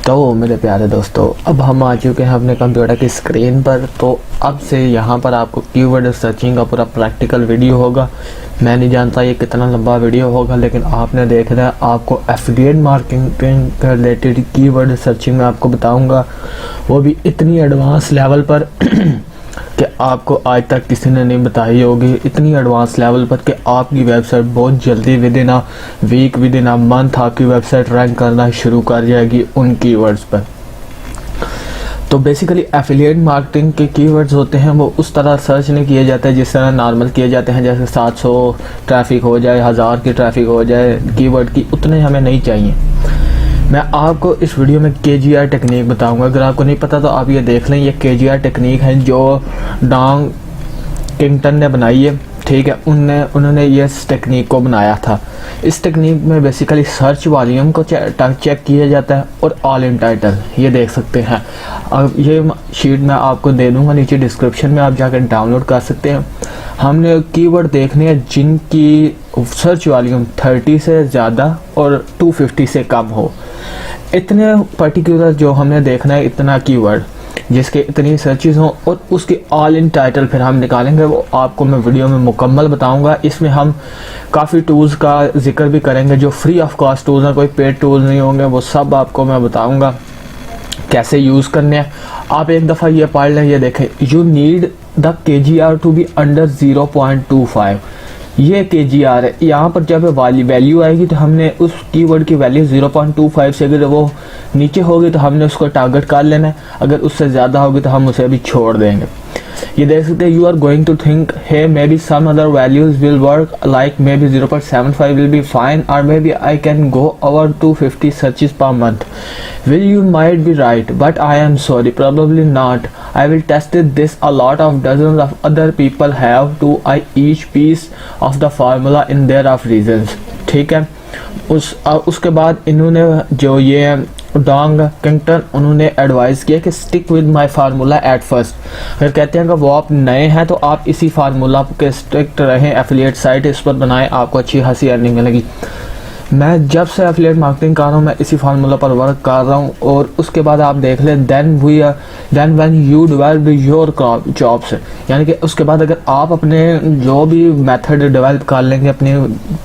तो मेरे प्यारे दोस्तों, अब हम आ चुके हैं अपने कंप्यूटर की स्क्रीन पर। तो अब से यहाँ पर आपको कीवर्ड सर्चिंग का पूरा प्रैक्टिकल वीडियो होगा। मैं नहीं जानता ये कितना लंबा वीडियो होगा, लेकिन आपने देखना है। आपको एफिलिएट मार्केटिंग के रिलेटेड कीवर्ड सर्चिंग में आपको बताऊंगा, वो भी इतनी एडवांस लेवल पर कि आपको आज तक किसी ने नहीं बताई होगी। इतनी एडवांस लेवल पर कि आपकी वेबसाइट बहुत जल्दी within a week, within a month आपकी वेबसाइट रैंक करना शुरू कर जाएगी उन कीवर्ड्स पर। तो बेसिकली एफिलिएट मार्केटिंग के कीवर्ड्स होते हैं, वो उस तरह सर्च नहीं किए जाते हैं जिस तरह नॉर्मल किए जाते हैं। जैसे 700 ट्रैफिक हो जाए, 1000 की ट्रैफिक हो जाए कीवर्ड की, उतने हमें नहीं चाहिए। मैं आपको इस वीडियो में KGR टेक्निक बताऊंगा। अगर आपको नहीं पता तो आप ये देख लें। ये KGR टेक्निक है जो डॉन किंगटन ने बनाई है, ठीक है। उन्होंने ये इस टेक्निक को बनाया था। इस टेक्निक में बेसिकली सर्च वॉल्यूम को चेक किया जाता है और ऑल इन टाइटल ये देख सकते हैं। अब ये शीट मैं आपको दे दूंगा नीचे डिस्क्रिप्शन में, आप जाकर डाउनलोड कर सकते हैं। हमने कीवर्ड देखने हैं जिनकी सर्च वॉल्यूम 30 से ज़्यादा और 250 से कम हो। इतने पर्टिकुलर जो हमने देखना है, इतना कीवर्ड जिसके इतनी सर्चेज हों और उसके ऑल इन टाइटल फिर हम निकालेंगे। वो आपको मैं वीडियो में मुकम्मल बताऊंगा। इसमें हम काफ़ी टूल्स का जिक्र भी करेंगे जो फ्री ऑफ कॉस्ट टूल्स हैं, कोई पेड टूल्स नहीं होंगे। वो सब आपको मैं बताऊंगा कैसे यूज़ करने हैं। आप एक दफ़ा ये पढ़ लें, ये देखें। You need the KGR to be under 0.25। ये KGR है। यहाँ पर जब वैल्यू आएगी तो हमने उस कीवर्ड की वैल्यू 0.25 से, अगर वो नीचे होगी तो हमने उसको टारगेट कर लेना है। अगर उससे ज़्यादा होगी तो हम उसे भी छोड़ देंगे। ये देख सकते हैं। You are going to think hey maybe some other values will work, like maybe 0.75 will be fine, और maybe I can go over 250 searches per month. Will you might be right, but I am sorry, probably not. I will test this. A lot of dozens of other people have to each piece of the formula in their of reasons. ठीक है। उसके बाद इन्होंने जो ये don किंगटन, उन्होंने advice किया कि stick with my formula at first. अगर कहते हैं कि वो आप नए हैं तो आप इसी फार्मूला के स्ट्रिक्ट रहें, एफिलिएट साइट इस पर बनाएं, आपको अच्छी खासी अर्निंग मिलेगी। मैं जब से एफिलिएट मार्केटिंग कर रहा हूँ, मैं इसी फार्मूला पर वर्क कर रहा हूँ। और उसके बाद आप देख लें, then when you develop your jobs, यानी कि उसके बाद अगर आप अपने जो भी मेथड डेवलप कर लेंगे अपने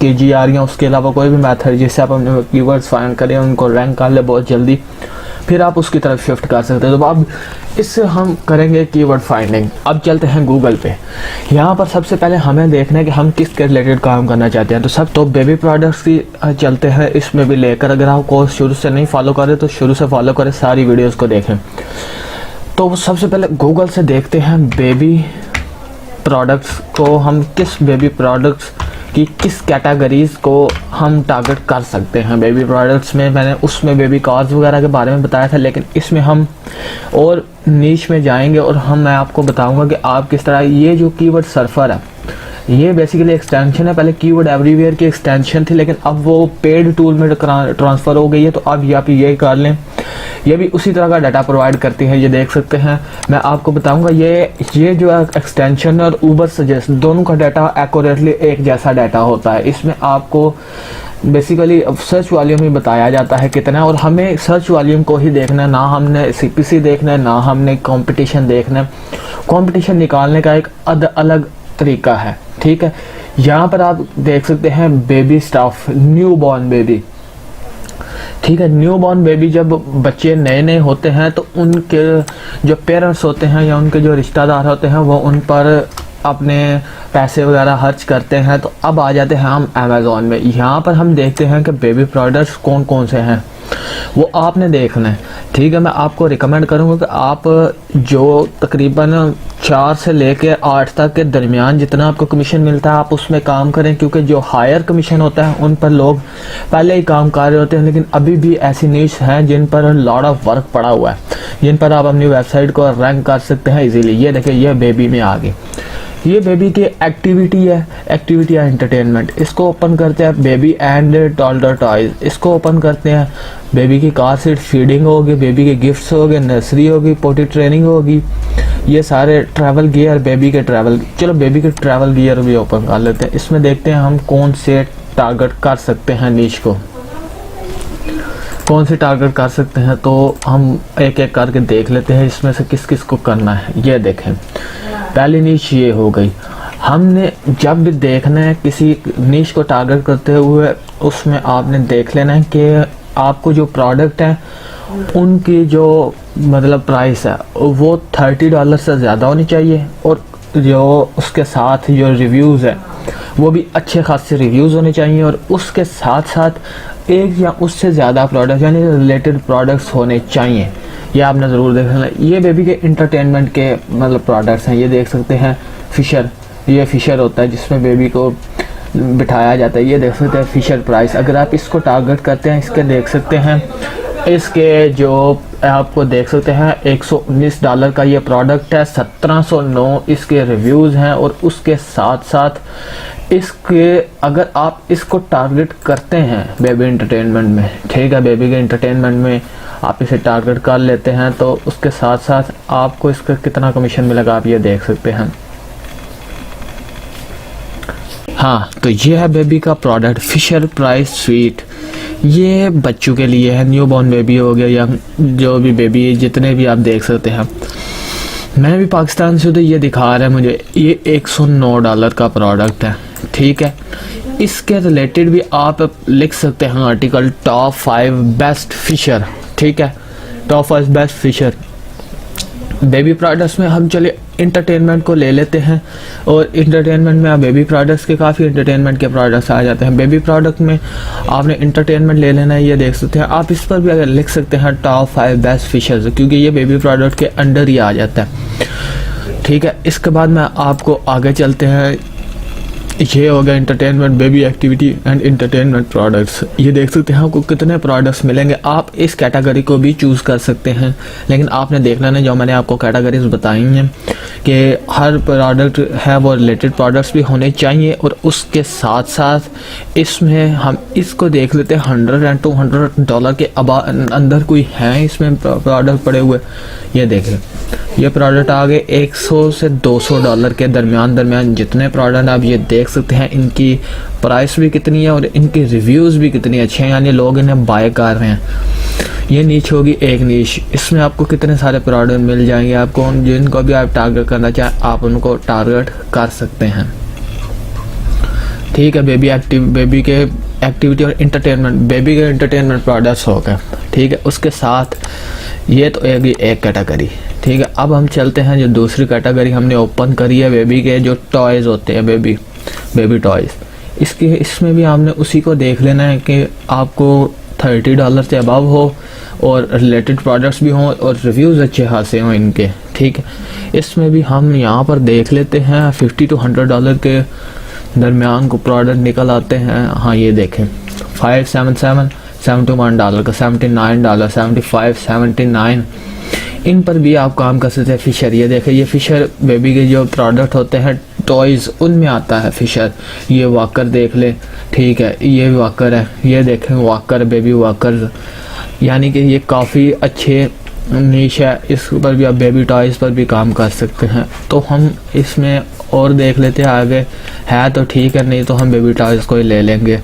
KGR या उसके अलावा कोई भी मेथड जिससे आप अपने कीवर्ड्स फाइंड करें, उनको रैंक कर ले बहुत जल्दी, फिर आप उसकी तरफ शिफ्ट कर सकते हैं। तो अब इससे हम करेंगे कीवर्ड फाइंडिंग। अब चलते हैं गूगल पे। यहाँ पर सबसे पहले हमें देखना है कि हम किसके रिलेटेड काम करना चाहते हैं। तो बेबी प्रोडक्ट्स की चलते हैं। इसमें भी लेकर, अगर आप कोर्स शुरू से नहीं फॉलो करें तो शुरू से फॉलो करें, सारी वीडियोस को देखें। तो सबसे पहले गूगल से देखते हैं बेबी प्रोडक्ट्स को, हम किस बेबी प्रोडक्ट्स कि किस कैटेगरीज को हम टारगेट कर सकते हैं। बेबी प्रोडक्ट्स में मैंने उसमें बेबी कार्स वगैरह के बारे में बताया था, लेकिन इसमें हम और नीश में जाएंगे और मैं आपको बताऊंगा कि आप किस तरह। ये जो कीवर्ड सर्फर है, ये बेसिकली एक्सटेंशन है। पहले कीवर्ड एवरीवेयर की एक्सटेंशन थी, लेकिन अब वो पेड टूल में ट्रांसफ़र हो गई है। तो अब आप ये कर लें, ये भी उसी तरह का डाटा प्रोवाइड करती है। ये देख सकते हैं, मैं आपको बताऊंगा। ये जो एक्सटेंशन और ऊबर सजेस्ट, दोनों का डाटा एक्यूरेटली एक जैसा डाटा होता है। इसमें आपको बेसिकली सर्च वॉल्यूम ही बताया जाता है कितना है, और हमें सर्च वॉल्यूम को ही देखना है, ना हमने CPC देखना है, ना हमने कंपटीशन देखना है। कंपटीशन निकालने का एक अलग तरीका है, ठीक है। यहाँ पर आप देख सकते हैं baby stuff, new born baby, ठीक है। न्यू बॉर्न बेबी, जब बच्चे नए नए होते हैं तो उनके जो पेरेंट्स होते हैं या उनके जो रिश्तेदार होते हैं वो उन पर अपने पैसे वगैरह खर्च करते हैं। तो अब आ जाते हैं हम अमेज़ॉन में। यहाँ पर हम देखते हैं कि बेबी प्रोडक्ट्स कौन कौन से हैं, वो आपने देखना है, ठीक है। मैं आपको रिकमेंड करूँगा कि आप जो तकरीबन 4 से लेकर 8 तक के दरमियान जितना आपको कमीशन मिलता है आप उसमें काम करें, क्योंकि जो हायर कमीशन होता है उन पर लोग पहले ही काम कर रहे होते हैं। लेकिन अभी भी ऐसी नीश हैं जिन पर लॉट ऑफ वर्क पड़ा हुआ है, जिन पर आप अपनी वेबसाइट को रैंक कर सकते हैं इजीली। ये देखिए, ये बेबी में आ गई। ये बेबी की एक्टिविटी है, एक्टिविटी या एंटरटेनमेंट। इसको ओपन करते हैं, बेबी एंड टॉलडर टॉयज। इसको ओपन करते हैं, बेबी की कार सीट फीडिंग होगी, बेबी के गिफ्ट्स होंगे, नर्सरी होगी, पोटी ट्रेनिंग होगी, ये सारे ट्रैवल गियर, बेबी के ट्रैवल। चलो बेबी के ट्रैवल गियर भी ओपन कर लेते हैं। इसमें देखते हैं हम कौन से टारगेट कर सकते हैं नीश को। कौन से टारगेट कर सकते हैं, तो हम एक एक करके देख लेते हैं इसमें से किस किस को करना है। ये देखें, पहली नीश ये हो गई। हमने जब भी देखना है किसी नीश को टारगेट करते हुए, उसमें आपने देख लेना है कि आपको जो प्रोडक्ट है उनकी जो मतलब प्राइस है वो $30 से ज़्यादा होनी चाहिए, और जो उसके साथ जो रिव्यूज़ है वो भी अच्छे खासे रिव्यूज़ होने चाहिए, और उसके साथ साथ एक या उससे ज़्यादा प्रोडक्ट यानी रिलेटेड प्रोडक्ट्स होने चाहिए। ये आपने ज़रूर देखना। ये बेबी के इंटरटेनमेंट के मतलब प्रोडक्ट्स हैं। ये देख सकते हैं फिशर, ये फिशर होता है जिसमें बेबी को बिठाया जाता है। ये देख सकते हैं फिशर प्राइस। अगर आप इसको टारगेट करते हैं, इसके देख सकते हैं, इसके जो आपको देख सकते हैं $119 का ये प्रोडक्ट है, 1709 इसके रिव्यूज़ हैं, और उसके साथ साथ इसके अगर आप इसको टारगेट करते हैं बेबी इंटरटेनमेंट में, ठीक है, बेबी के इंटरटेनमेंट में आप इसे टारगेट कर लेते हैं, तो उसके साथ साथ आपको इसका कितना कमीशन मिलेगा आप ये देख सकते हैं। हाँ, तो ये है बेबी का प्रोडक्ट फिशर प्राइस स्वीट। ये बच्चों के लिए है, न्यू बॉर्न बेबी हो गया या जो भी बेबी जितने भी आप देख सकते हैं। मैं भी पाकिस्तान से, तो ये दिखा रहा है मुझे, ये $109 का प्रोडक्ट है, ठीक है। इसके रिलेटेड भी आप लिख सकते हैं आर्टिकल टॉप 5 बेस्ट फिशर, ठीक है, top 5 best Fisher baby products में। हम चले इंटरटेनमेंट को ले लेते हैं, और इंटरटेनमेंट में आप बेबी प्रोडक्ट्स के काफ़ी इंटरटेनमेंट के प्रोडक्ट्स आ जाते हैं। बेबी प्रोडक्ट में आपने इंटरटेनमेंट ले लेना है, ये देख सकते हैं आप। इस पर भी अगर लिख सकते हैं टॉप 5 बेस्ट फिशर्स, क्योंकि ये बेबी प्रोडक्ट के अंडर ही आ जाता है, ठीक है। इसके बाद में आपको आगे चलते हैं। ये हो गया entertainment baby activity and entertainment products. ये देख सकते हैं आपको कितने प्रोडक्ट्स मिलेंगे। आप इस कैटेगरी को भी चूज़ कर सकते हैं, लेकिन आपने देखना है जो मैंने आपको कैटेगरीज बताई हैं कि हर प्रोडक्ट है वो रिलेटेड प्रोडक्ट्स भी होने चाहिए, और उसके साथ साथ इसमें हम इसको देख लेते हैं $100 और $200 के अंदर कोई हैं इसमें प्रोडक्ट पड़े हुए। ये देखें, ये प्रोडक्ट आ गए $100 से $200 के दरमियान जितने प्रोडक्ट आप ये देख सकते हैं, इनकी प्राइस भी कितनी है और इनके रिव्यूज़ भी कितने अच्छे हैं, यानी लोग इन्हें बाय कर रहे हैं। ये नीच होगी एक नीच, इसमें आपको कितने सारे प्रोडक्ट मिल जाएंगे। आपको जिनको भी आप टारगेट करना चाहें आप उनको टारगेट कर सकते हैं, ठीक है। बेबी के एक्टिविटी और इंटरटेनमेंट, बेबी के इंटरटेनमेंट प्रोडक्ट्स हो गए, ठीक है। उसके साथ ये तो एक कैटेगरी, ठीक है। अब हम चलते हैं जो दूसरी कैटेगरी हमने ओपन करी है, बेबी के जो टॉयज़ होते हैं, बेबी टॉयज़। इसमें भी आपने उसी को देख लेना है कि आपको $30 से अबव हो और रिलेटेड प्रोडक्ट्स भी हों और रिव्यूज़ अच्छे खासे हों इनके, ठीक है। इसमें भी हम यहाँ पर देख लेते हैं $50 to $100 के दरमियान को प्रोडक्ट निकल आते हैं। हाँ, ये देखें, 577 $71 का, $79, $75, $79, इन पर भी आप काम कर सकते हैं। फिशर, ये देखें, ये फिशर बेबी के जो प्रोडक्ट होते हैं टॉयज़ उनमें आता है फिशर। ये वॉकर देख ले, ठीक है, ये वॉकर है, ये देखें वॉकर, बेबी वॉकर, यानी कि ये काफ़ी अच्छे नीश है। इस पर भी आप बेबी टॉयज़ पर भी काम कर सकते हैं। तो हम इसमें और देख लेते हैं आगे, है तो ठीक है, नहीं तो हम बेबी टॉयज़ को ही ले लेंगे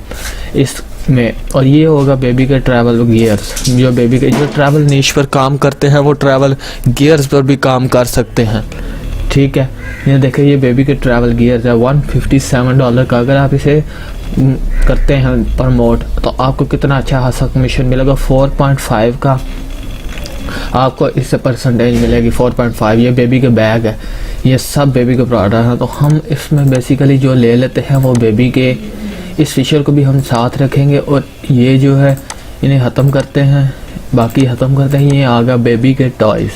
इसमें। और ये होगा बेबी के ट्रैवल गियर्स, जो बेबी के जो ट्रैवल नीश पर काम करते हैं वो ट्रैवल गियर्स पर भी काम कर सकते हैं, ठीक है। ये देखें, ये बेबी के ट्रैवल गियर्स है $157 का। अगर आप इसे करते हैं प्रमोट तो आपको कितना अच्छा खासा कमीशन मिलेगा। 4.5 का आपको इससे परसेंटेज मिलेगी, 4.5। ये बेबी के बैग है, ये सब बेबी के प्रोडक्ट हैं। तो हम इसमें बेसिकली जो ले लेते हैं वो बेबी के, इस फीचर को भी हम साथ रखेंगे, और ये जो है इन्हें ख़त्म करते हैं, बाकी ख़त्म करते हैं। ये आ गया बेबी के टॉयज़,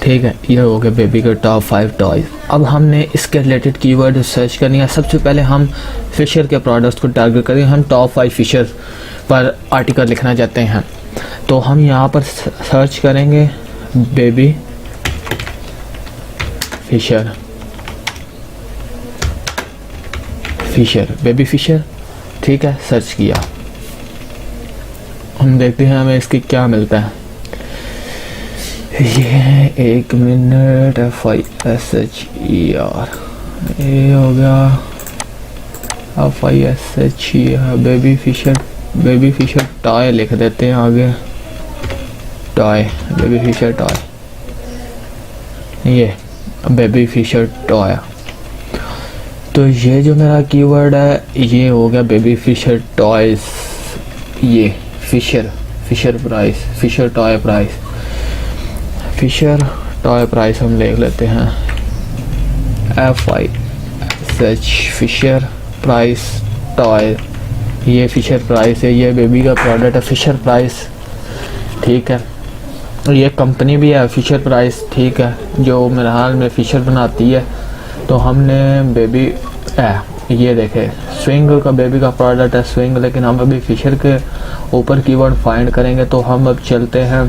ठीक है, ये हो गया बेबी के टॉप 5 टॉयज़। अब हमने इसके रिलेटेड कीवर्ड सर्च करनी है। सबसे पहले हम फिशर के प्रोडक्ट्स को टारगेट करेंगे। हम टॉप 5 फिशर पर आर्टिकल लिखना चाहते हैं, तो हम यहाँ पर सर्च करेंगे बेबी फिशर, बेबी फिशर, ठीक है। सर्च किया, हम देखते हैं हमें इसकी क्या मिलता है। ये 1 मिनट, FISHER, ये हो गया FISHER, बेबी फिशर टॉय लिख देते हैं आगे। टॉय, बेबी फिशर टॉय, ये बेबी फिशर टॉय। तो ये जो मेरा कीवर्ड है ये हो गया बेबी फिशर टॉयज। ये Fisher Price, Fisher toy price, Fisher toy price हम देख लेते हैं। FI search Fisher Price toy, ये फिशर प्राइस है, ये बेबी का प्रोडक्ट है फिशर प्राइस, ठीक है। ये कंपनी भी है फिशर प्राइस, ठीक है, जो मेरे हाल में फिशर बनाती है। तो हमने बेबी ये देखे स्विंग का बेबी का प्रोडक्ट है स्विंग, लेकिन हम अभी फिशर के ऊपर कीवर्ड फाइंड करेंगे। तो हम अब चलते हैं,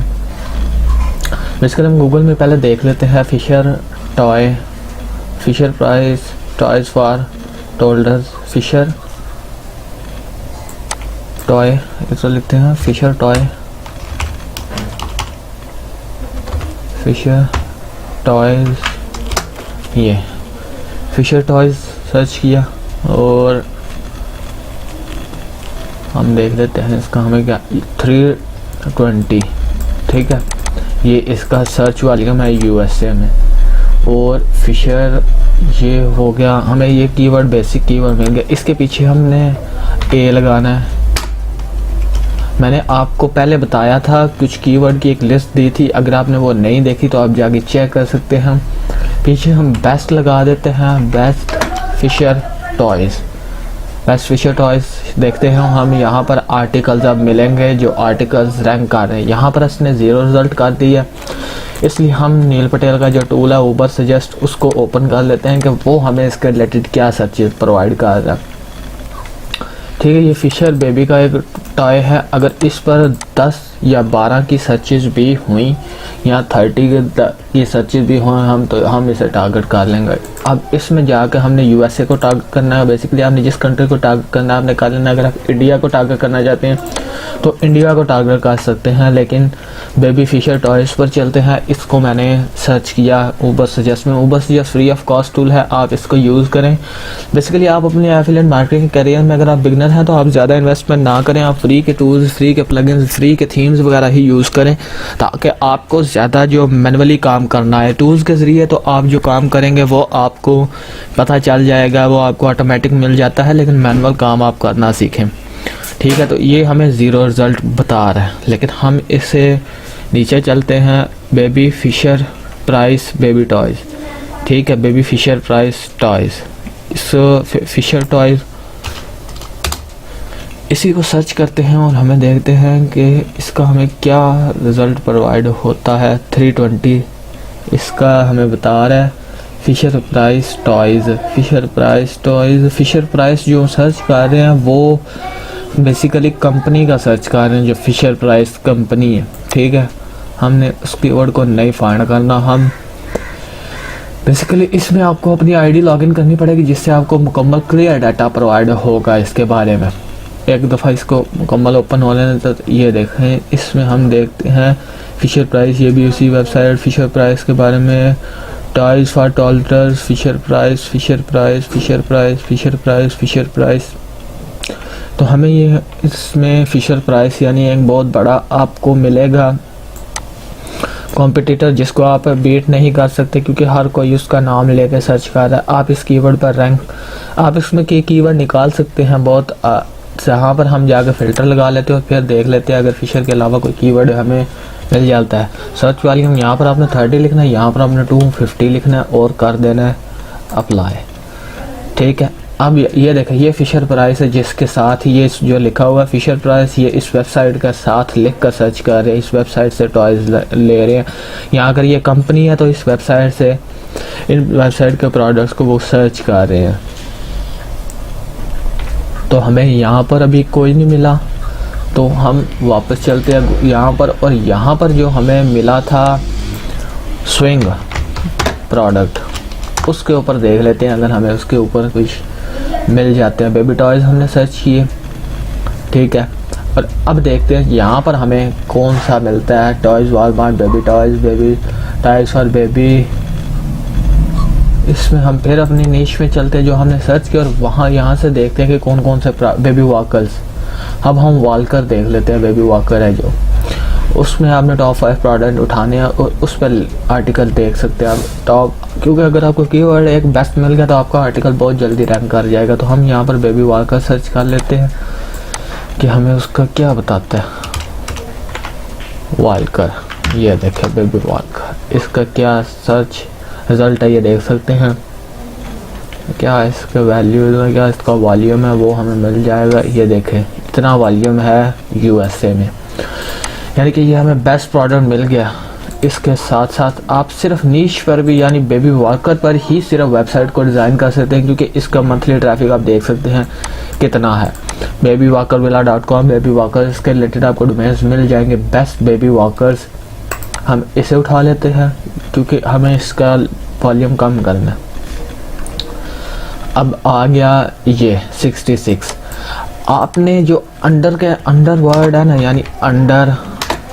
बेसिकली हम गूगल में पहले देख लेते हैं Fisher toy, Fisher Price, toys for toddlers, Fisher toy, इसको लिखते हैं फिशर टॉय, फिशर टॉयज, ये फिशर टॉयज सर्च किया और हम देख लेते हैं इसका हमें क्या 320, ठीक है, ये इसका सर्च वाली है USA में। और फिशर ये हो गया, हमें ये कीवर्ड बेसिक कीवर्ड मिल गया। इसके पीछे हमने A लगाना है। मैंने आपको पहले बताया था कुछ कीवर्ड की एक लिस्ट दी थी, अगर आपने वो नहीं देखी तो आप जाके चेक कर सकते हैं। पीछे हम बेस्ट लगा देते हैं, best Fisher toys, best Fisher toys देखते हैं हम। यहाँ पर आर्टिकल्स अब मिलेंगे जो आर्टिकल्स रैंक कर रहे हैं। यहाँ पर इसने 0 रिज़ल्ट कर दी है, इसलिए हम नील पटेल का जो टूल है ऊबर सजेस्ट उसको ओपन कर लेते हैं कि वो हमें इसके रिलेटेड क्या सर्चेज प्रोवाइड कर रहा है, ठीक है। ये फिशर बेबी का एक टॉय है। अगर इस पर 10 या 12 की सर्चेज भी हुई या 30 की सर्चेज भी हुई हम इसे टारगेट कर लेंगे। अब इसमें जाकर हमने USA को टारगेट करना है। बेसिकली आपने जिस कंट्री को टारगेट करना है आपने कर लेना। अगर आप इंडिया को टारगेट करना चाहते हैं तो इंडिया को टारगेट कर सकते हैं, लेकिन बेबी फिशर टॉयज़ पर चलते हैं। इसको मैंने सर्च किया ऊबर सजेस्ट में। Uber suggest free of cost tool है, आप इसको यूज़ करें। बेसिकली आप अपने एफिलिएट मार्केटिंग करियर में अगर आप बिगनर हैं तो आप ज़्यादा इन्वेस्टमेंट ना करें, आप फ्री के टूल्स, फ्री के प्लगइन्स, फ्री के थीम्स वगैरह ही यूज़ करें, ताकि आपको ज़्यादा जो मैनुअली काम करना है टूल्स के ज़रिए तो आप जो काम करेंगे वो आपको पता चल जाएगा, वो आपको ऑटोमेटिक मिल जाता है, लेकिन मैनुअल काम आप करना सीखें, ठीक है। तो ये हमें 0 रिज़ल्ट बता रहा है, लेकिन हम इसे नीचे चलते हैं। Baby Fisher Price baby toys, ठीक है, बेबी फिशर प्राइस टॉयज़, इस फिशर टॉयज़ इसी को सर्च करते हैं और हमें देखते हैं कि इसका हमें क्या रिज़ल्ट प्रोवाइड होता है। 320 इसका हमें बता रहा है। Fisher Price toys, Fisher Price toys, Fisher Price जो सर्च कर रहे हैं वो बेसिकली कंपनी का सर्च कर रहे हैं, जो फिशर प्राइस कंपनी है, ठीक है। हमने उस कीवर्ड को नहीं फाइंड करना, हम बेसिकली इसमें आपको अपनी आईडी लॉगिन करनी पड़ेगी, जिससे आपको मुकम्मल क्लियर डाटा प्रोवाइड होगा इसके बारे में। एक दफ़ा इसको मुकम्मल ओपन हो लेने तो ये देखें, इसमें हम देखते हैं फिशर प्राइस, ये भी उसी वेबसाइट फिशर प्राइस के बारे में। Toys for toddlers, Fisher Price, Fisher Price, Fisher Price, Fisher Price, Fisher Price. तो हमें ये इसमें फिशर प्राइस यानी एक बहुत बड़ा आपको मिलेगा कॉम्पिटिटर, जिसको आप बीट नहीं कर सकते क्योंकि हर कोई उसका नाम लेके सर्च कर रहा है। आप इस कीवर्ड पर रैंक, आप इसमें के कीवर्ड निकाल सकते हैं बहुत, जहाँ पर हम जाकर फ़िल्टर लगा लेते हैं और फिर देख लेते हैं अगर फिशर के अलावा कोई कीवर्ड हमें मिल जाता है। सर्च वाली हम यहाँ पर आपने 30 लिखना है, यहाँ पर आपने 250 लिखना है और कर देना है अप्लाई, ठीक है। अब ये देखें, ये फिशर प्राइस है जिसके साथ ये जो लिखा हुआ है फिशर प्राइस, ये इस वेबसाइट का साथ लिख कर सर्च कर रहे हैं, इस वेबसाइट से टॉयज़ ले रहे हैं। यहाँ अगर ये कंपनी है तो इस वेबसाइट से, इन वेबसाइट के प्रोडक्ट्स को वो सर्च कर रहे हैं। तो हमें यहाँ पर अभी कोई नहीं मिला, तो हम वापस चलते हैं यहाँ पर, और यहाँ पर जो हमें मिला था स्विंग प्रोडक्ट, उसके ऊपर देख लेते हैं अगर हमें उसके ऊपर कुछ मिल जाते हैं। बेबी टॉयज़ हमने सर्च किए, ठीक है, और अब देखते हैं यहाँ पर हमें कौन सा मिलता है। Toys Walmart baby toys, baby toys for baby. इसमें हम फिर अपनी नीश में चलते हैं जो हमने सर्च किया, और वहाँ यहाँ से देखते हैं कि कौन कौन से बेबी वॉकर्स। अब हम वॉकर देख लेते हैं, बेबी वॉकर है जो, उसमें आपने टॉप 5 प्रोडक्ट उठाने हैं और उस पर आर्टिकल देख सकते हैं आप टॉप, क्योंकि अगर आपको कीवर्ड एक बेस्ट मिल गया तो आपका आर्टिकल बहुत जल्दी रैंक कर जाएगा। तो हम यहाँ पर बेबी वॉकर सर्च कर लेते हैं कि हमें उसका क्या बताता है। वॉकर, ये देखें बेबी वॉकर, इसका क्या सर्च रिज़ल्ट है ये देख सकते हैं। क्या इसके वैल्यू है, क्या इसका वॉल्यूम है वो हमें मिल जाएगा। ये देखें इतना वॉल्यूम है यूएसए में, यानी कि ये हमें बेस्ट प्रोडक्ट मिल गया। इसके साथ साथ आप सिर्फ नीश पर भी यानी बेबी वॉकर पर ही सिर्फ वेबसाइट को डिज़ाइन कर सकते हैं, क्योंकि इसका मंथली ट्रैफिक आप देख सकते हैं कितना है। babyWalkervilla.com, बेबी वॉकर इसके रिलेटेड आपको डोमेन्स मिल जाएंगे। बेस्ट बेबी वॉकर्स, हम इसे उठा लेते हैं क्योंकि हमें इसका वॉल्यूम कम करना है। अब आ गया ये 66। आपने जो अंडर के अंडर वर्ड है ना, यानी अंडर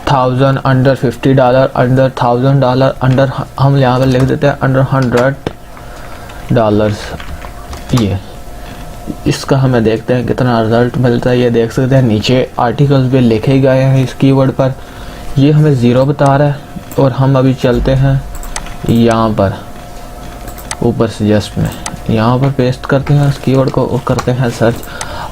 1000, अंडर $50, अंडर $1000, अंडर हम यहाँ पर लिख देते हैं अंडर $100। ये इसका हमें देखते हैं कितना रिजल्ट मिलता है। ये देख सकते हैं नीचे आर्टिकल्स भी लिखे गए हैं इस कीवर्ड पर। ये हमें 0 बता रहा है और हम अभी चलते हैं यहाँ पर ऊपर सजेस्ट में, यहाँ पर पेस्ट करते हैं इस कीवर्ड को और करते हैं सर्च।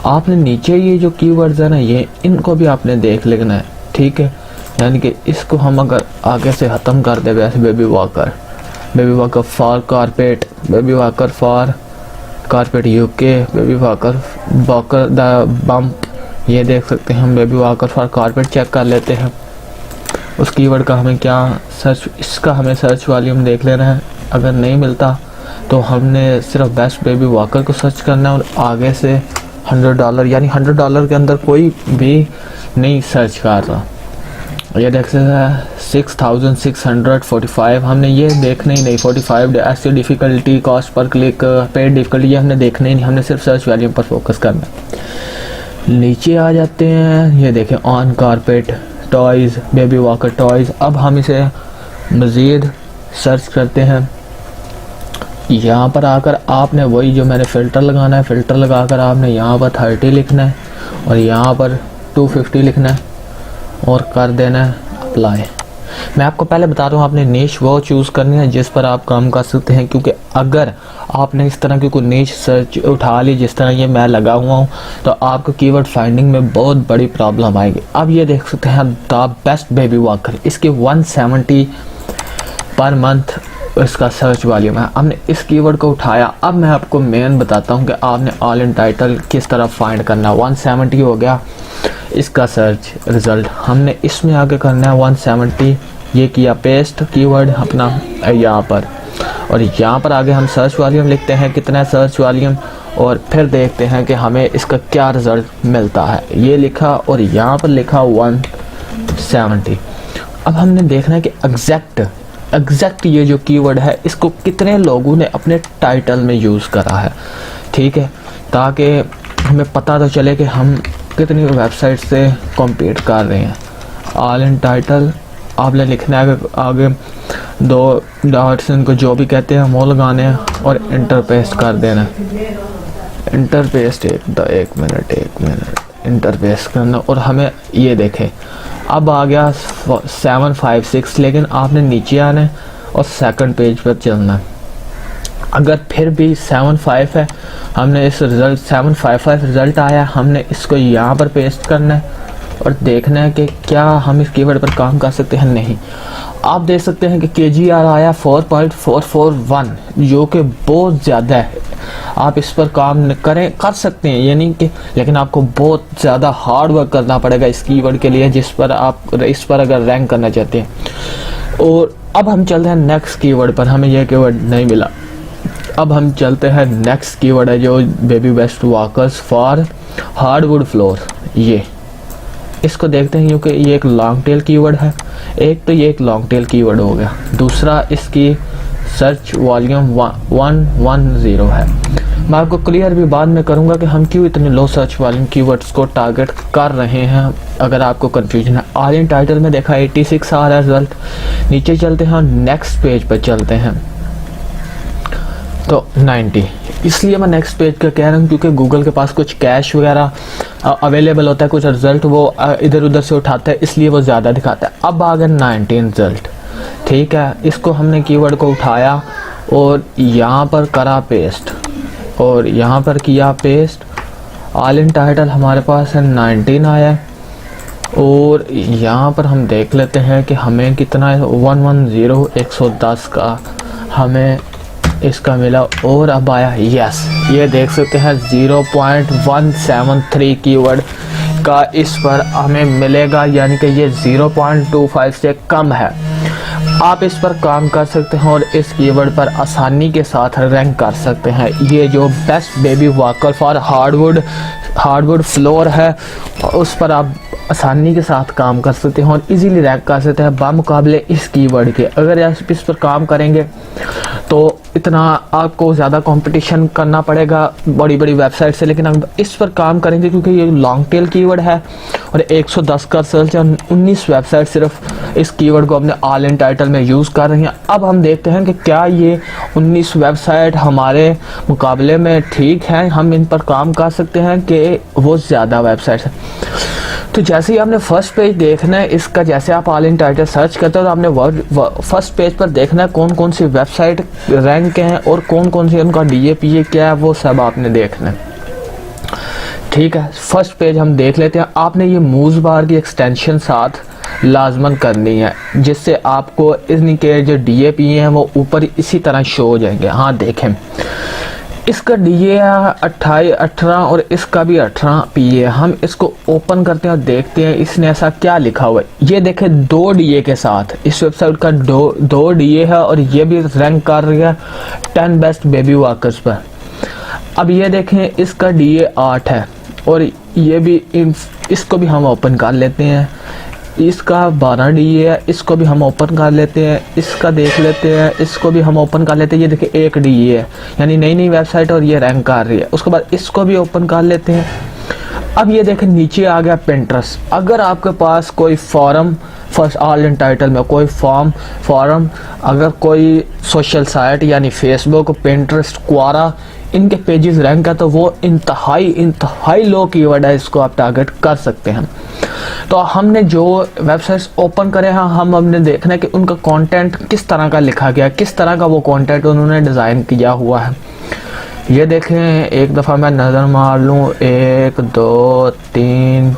आपने नीचे ये जो कीवर्ड्स है ना, ये इनको भी आपने देख लेना है, ठीक है। यानी कि इसको हम अगर आगे से ख़त्म कर दे वैसे baby walker for carpet, baby walker for carpet UK, baby walker the bump, ये देख सकते हैं हम baby walker for carpet check कर लेते हैं। उस कीवर्ड का हमें क्या सर्च, इसका हमें सर्च वॉल्यूम देख लेना है। अगर नहीं मिलता तो हमने सिर्फ बेस्ट बेबी वॉकर को सर्च करना है और आगे से $100 यानी $100 के अंदर कोई भी नहीं सर्च कर रहा। ये देख सकते हैं 6645, हमने ये देखना ही नहीं। 45 ऐसी difficulty, cost per click, paid difficulty, ये हमने देखना ही नहीं। हमने सिर्फ सर्च वॉल्यूम पर फोकस करना है। नीचे आ जाते हैं, ये देखें on carpet toys, baby walker toys. अब हम इसे मज़ीद सर्च करते हैं। यहाँ पर आकर आपने वही जो मैंने फ़िल्टर लगाना है, फ़िल्टर लगाकर आपने यहाँ पर 30 लिखना है और यहाँ पर 250 लिखना है और कर देना है अप्लाई। मैं आपको पहले बता रहा हूँ आपने नीश वो चूज़ करनी है जिस पर आप काम कर सकते हैं, क्योंकि अगर आपने इस तरह की कोई नीश सर्च उठा ली जिस तरह ये मैं लगा हुआ हूँ तो आपको कीवर्ड फाइंडिंग में बहुत बड़ी प्रॉब्लम आएगी। अब ये देख सकते हैं द बेस्ट बेबी वॉकर, इसके 170 पर मंथ इसका सर्च वॉल्यूम है। हमने इस कीवर्ड को उठाया। अब मैं आपको मेन बताता हूँ कि आपने ऑल इन टाइटल किस तरह फाइंड करना है। 170 हो गया इसका सर्च रिज़ल्ट, हमने इसमें आगे करना है 170। ये किया पेस्ट कीवर्ड अपना यहाँ पर और यहाँ पर आगे हम सर्च वॉल्यूम लिखते हैं कितना है सर्च वॉल्यूम और फिर देखते हैं कि हमें इसका क्या रिज़ल्ट मिलता है। ये लिखा और यहाँ पर लिखा 170। अब हमने देखना है कि एग्जैक्ट ये जो कीवर्ड है इसको कितने लोगों ने अपने टाइटल में यूज़ करा है, ठीक है, ताकि हमें पता तो चले कि हम कितनी वेबसाइट से कॉम्पीट कर रहे हैं। ऑल इन टाइटल आपने लिखना है, आगे 2 डॉट्स इनको जो भी कहते हैं वो लगाने हैं और इंटर पेस्ट कर देना है। इंटर पेस्ट एक मिनट इंटर पेस्ट करना और हमें ये देखें अब आ गया 756, लेकिन आपने नीचे आना है और सेकंड पेज पर चलना है। अगर फिर भी 75 है, हमने इस रिज़ल्ट 755 रिज़ल्ट आया, हमने इसको यहाँ पर पेस्ट करना है और देखना है कि क्या हम इस कीवर्ड पर काम कर सकते हैं। नहीं, आप देख सकते हैं कि KGR आया 4.441 जो कि बहुत ज़्यादा है। आप इस पर काम कर सकते हैं, ये नहीं कि, लेकिन आपको बहुत ज़्यादा हार्ड वर्क करना पड़ेगा इस कीवर्ड के लिए जिस पर आप इस पर अगर रैंक करना चाहते हैं। और अब हम चलते हैं नेक्स्ट कीवर्ड पर, हमें यह कीवर्ड नहीं मिला। अब हम चलते हैं नेक्स्ट कीवर्ड है जो baby best walkers for hardwood floor. ये इसको देखते हैं क्योंकि ये एक लॉन्ग टेल कीवर्ड है। एक तो ये एक लॉन्ग टेल कीवर्ड हो गया, दूसरा इसकी सर्च वॉल्यूम 110 है। मैं आपको क्लियर भी बाद में करूंगा कि हम क्यों इतने लो सर्च वॉल्यूम कीवर्ड्स को टारगेट कर रहे हैं। अगर आपको कंफ्यूजन है, ऑल इन टाइटल में देखा 86 आ रहा है रिजल्ट। नीचे चलते हैं, नेक्स्ट पेज पर चलते हैं। तो 90, इसलिए मैं नेक्स्ट पेज का कह रहा हूँ क्योंकि गूगल के पास कुछ कैश वगैरह अवेलेबल होता है, कुछ रिज़ल्ट वो इधर उधर से उठाता है, इसलिए वो ज़्यादा दिखाता है। अब आ गया 19 रिज़ल्ट, ठीक है। इसको हमने कीवर्ड को उठाया और यहाँ पर करा पेस्ट और यहाँ पर किया पेस्ट। ऑल इन टाइटल हमारे पास है 19 आया और यहाँ पर हम देख लेते हैं कि हमें कितना है 110 110 का हमें इसका मिला। और अब आया यस, ये देख सकते हैं 0.173 कीवर्ड का इस पर हमें मिलेगा, यानी कि ये 0.25 से कम है। आप इस पर काम कर सकते हैं और इस कीवर्ड पर आसानी के साथ रैंक कर सकते हैं। ये जो best baby walker for hardwood floor है उस पर आप आसानी के साथ काम कर सकते हैं और इजीली रैंक कर सकते हैं बामुकाबले इस कीवर्ड के। अगर आप इस पर काम करेंगे तो इतना आपको ज़्यादा कंपटीशन करना पड़ेगा बड़ी बड़ी वेबसाइट से, लेकिन आप इस पर काम करेंगे क्योंकि ये लॉन्ग टेल कीवर्ड है और 110 का सर्च है। 19 वेबसाइट सिर्फ इस कीवर्ड को अपने ऑल इन टाइटल में यूज़ कर रही हैं। अब हम देखते हैं कि क्या ये 19 वेबसाइट हमारे मुकाबले में ठीक हैं, हम इन पर काम कर सकते हैं कि वो ज़्यादा वेबसाइट है। तो जैसे ही आपने फर्स्ट पेज देखना है इसका, जैसे आप ऑल इन टाइटल सर्च करते हो तो आपने फर्स्ट पेज पर देखना है कौन कौन सी वेबसाइट रैंक हैं और कौन कौन सी उनका DAPA क्या है, वो सब आपने देखना है, ठीक है। फर्स्ट पेज हम देख लेते हैं। आपने ये मूव बार की एक्सटेंशन साथ लाजमन करनी है जिससे आपको इनके जो DAPA हैं वो ऊपर इसी तरह शो हो जाएंगे। हाँ देखें, इसका DA है 18 और इसका भी 18 PA। हम इसको ओपन करते हैं और देखते हैं इसने ऐसा क्या लिखा हुआ है। ये देखें 2 DA के साथ इस वेबसाइट का दो DA है और ये भी रैंक कर रही है 10 बेस्ट बेबी वॉकर्स पर। अब ये देखें इसका DA 8 है और ये भी इसको भी हम ओपन कर लेते हैं। इसका 12 DA है, इसको भी हम ओपन कर लेते हैं। इसका देख लेते हैं, इसको भी हम ओपन कर लेते हैं। ये देखिए 1 DA है, यानी नई वेबसाइट और ये रैंक कर रही है। उसके बाद इसको भी ओपन कर लेते हैं। अब ये देखें नीचे आ गया पिंटरेस्ट। अगर आपके पास कोई forum first all in title में कोई फॉरम अगर कोई सोशल साइट यानी फेसबुक, पिंटरेस्ट, क्वारा इनके पेजेस रैंक है तो वो इंतहाई लो कीवर्ड है, इसको आप टारगेट कर सकते हैं। तो हमने जो वेबसाइट्स ओपन करे हैं हम हमने देखना है कि उनका कंटेंट किस तरह का लिखा गया, किस तरह का वो कंटेंट उन्होंने डिज़ाइन किया हुआ है। ये देखें, एक दफ़ा मैं नज़र मार लूँ, 1 2 3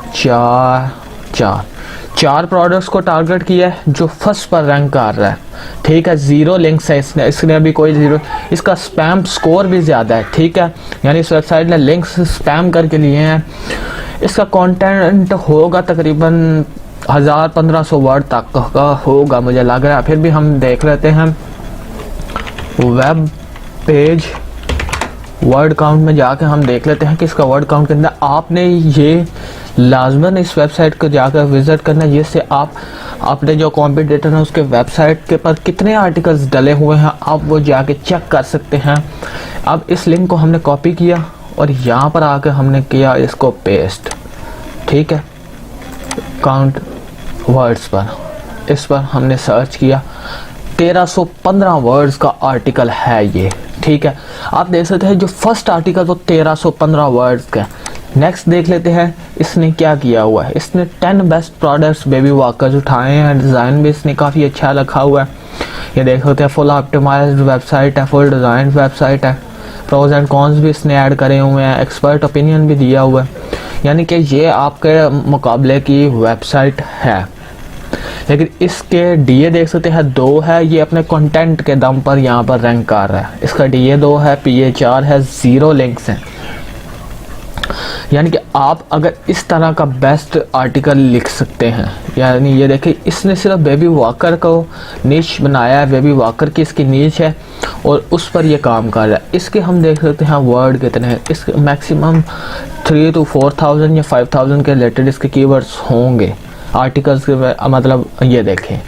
4 प्रोडक्ट्स को टारगेट किया है जो फर्स्ट पर रैंक कर रहा है, ठीक है। 0 लिंक्स है इसने अभी कोई 0। इसका स्पैम स्कोर भी ज़्यादा है, ठीक है, यानी इस वेबसाइट ने लिंक्स स्पैम करके लिए हैं। इसका कंटेंट होगा तकरीबन 1000-1500 वर्ड तक का होगा मुझे लग रहा है। फिर भी हम देख लेते हैं वेब पेज वर्ड काउंट में जाकर हम देख लेते हैं कि इसका वर्ड काउंट कितना। आपने ये लाजमन इस वेबसाइट को जाकर विज़िट करना है जिससे आप अपने जो कॉम्पिटिटर हैं उसके वेबसाइट के पर कितने आर्टिकल्स डले हुए हैं आप वो जाके चेक कर सकते हैं। अब इस लिंक को हमने कॉपी किया और यहाँ पर आकर हमने किया इसको पेस्ट, ठीक है। काउंट वर्ड्स पर इस पर हमने सर्च किया, 1315 वर्ड्स का आर्टिकल है ये, ठीक है। आप देख सकते हैं जो फर्स्ट आर्टिकल वो 1315 वर्ड्स का। नेक्स्ट देख लेते हैं इसने क्या किया हुआ है। इसने 10 बेस्ट प्रोडक्ट्स बेबी वॉकर्स उठाए हैं। डिज़ाइन भी इसने काफ़ी अच्छा रखा हुआ है। ये देख सकते हैं फुल ऑप्टिमाइज्ड वेबसाइट है, फुल डिज़ाइन वेबसाइट है। प्रोज एंड कॉन्स भी इसने ऐड करे हुए हैं, एक्सपर्ट ओपिनियन भी दिया हुआ है, यानी कि ये आपके मुकाबले की वेबसाइट है। लेकिन इसके DA देख सकते हैं 2 है, ये अपने कंटेंट के दम पर यहाँ पर रैंक कर रहा है। इसका DA 2 है, PA 4 है, 0 लिंक्स हैं। यानी कि आप अगर इस तरह का बेस्ट आर्टिकल लिख सकते हैं, यानी ये देखिए इसने सिर्फ बेबी वॉकर को नीच बनाया है, बेबी वॉकर की इसकी नीच है और उस पर ये काम कर रहा है। इसके हम देख सकते हैं वर्ड कितने हैं। इसके मैक्सिमम 3 to 4000 या 5000 के रिलेटेड इसके कीवर्ड्स होंगे आर्टिकल्स के। मतलब ये देखें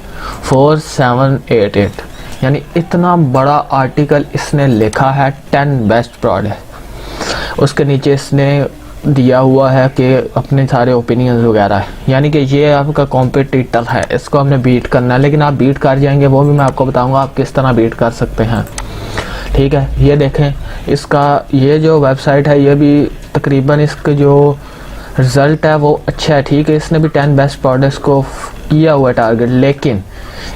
4788, यानी इतना बड़ा आर्टिकल इसने लिखा है 10 बेस्ट प्रोडक्ट। उसके नीचे इसने दिया हुआ है कि अपने सारे ओपिनियंस वगैरह है, यानी कि ये आपका कॉम्पिटिटर है, इसको हमने बीट करना है। लेकिन आप बीट कर जाएंगे वो भी मैं आपको बताऊंगा आप किस तरह बीट कर सकते हैं। ठीक है, ये देखें इसका ये जो वेबसाइट है ये भी तकरीबन इसके जो रिज़ल्ट है वो अच्छा है। ठीक है, इसने भी 10 बेस्ट प्रोडक्ट्स को किया हुआ है टारगेट, लेकिन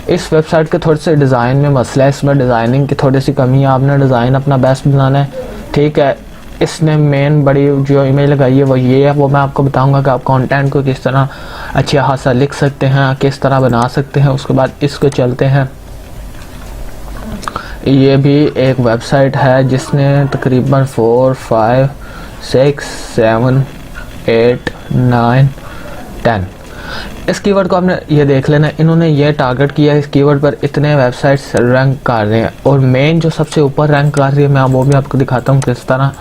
इस वेबसाइट के थोड़े से डिज़ाइन में मसला है, इसमें डिज़ाइनिंग की थोड़ी सी कमी है। आपने डिज़ाइन अपना बेस्ट बनाना है। ठीक है, इसने मेन बड़ी जो इमेज लगाई है वो ये है, वो मैं आपको बताऊंगा कि आप कंटेंट को किस तरह अच्छा खासा लिख सकते हैं, किस तरह बना सकते हैं। उसके बाद इसको चलते हैं, ये भी एक वेबसाइट है जिसने तकरीबन 4 5 6 7 8 9 10 इस कीवर्ड को आपने ये देख लेना, इन्होंने ये टारगेट किया इस कीवर्ड पर इतने वेबसाइट्स रैंक कर रहे हैं, और मेन जो सबसे ऊपर रैंक कर रही है मैं वो भी आपको दिखाता हूँ किस तरह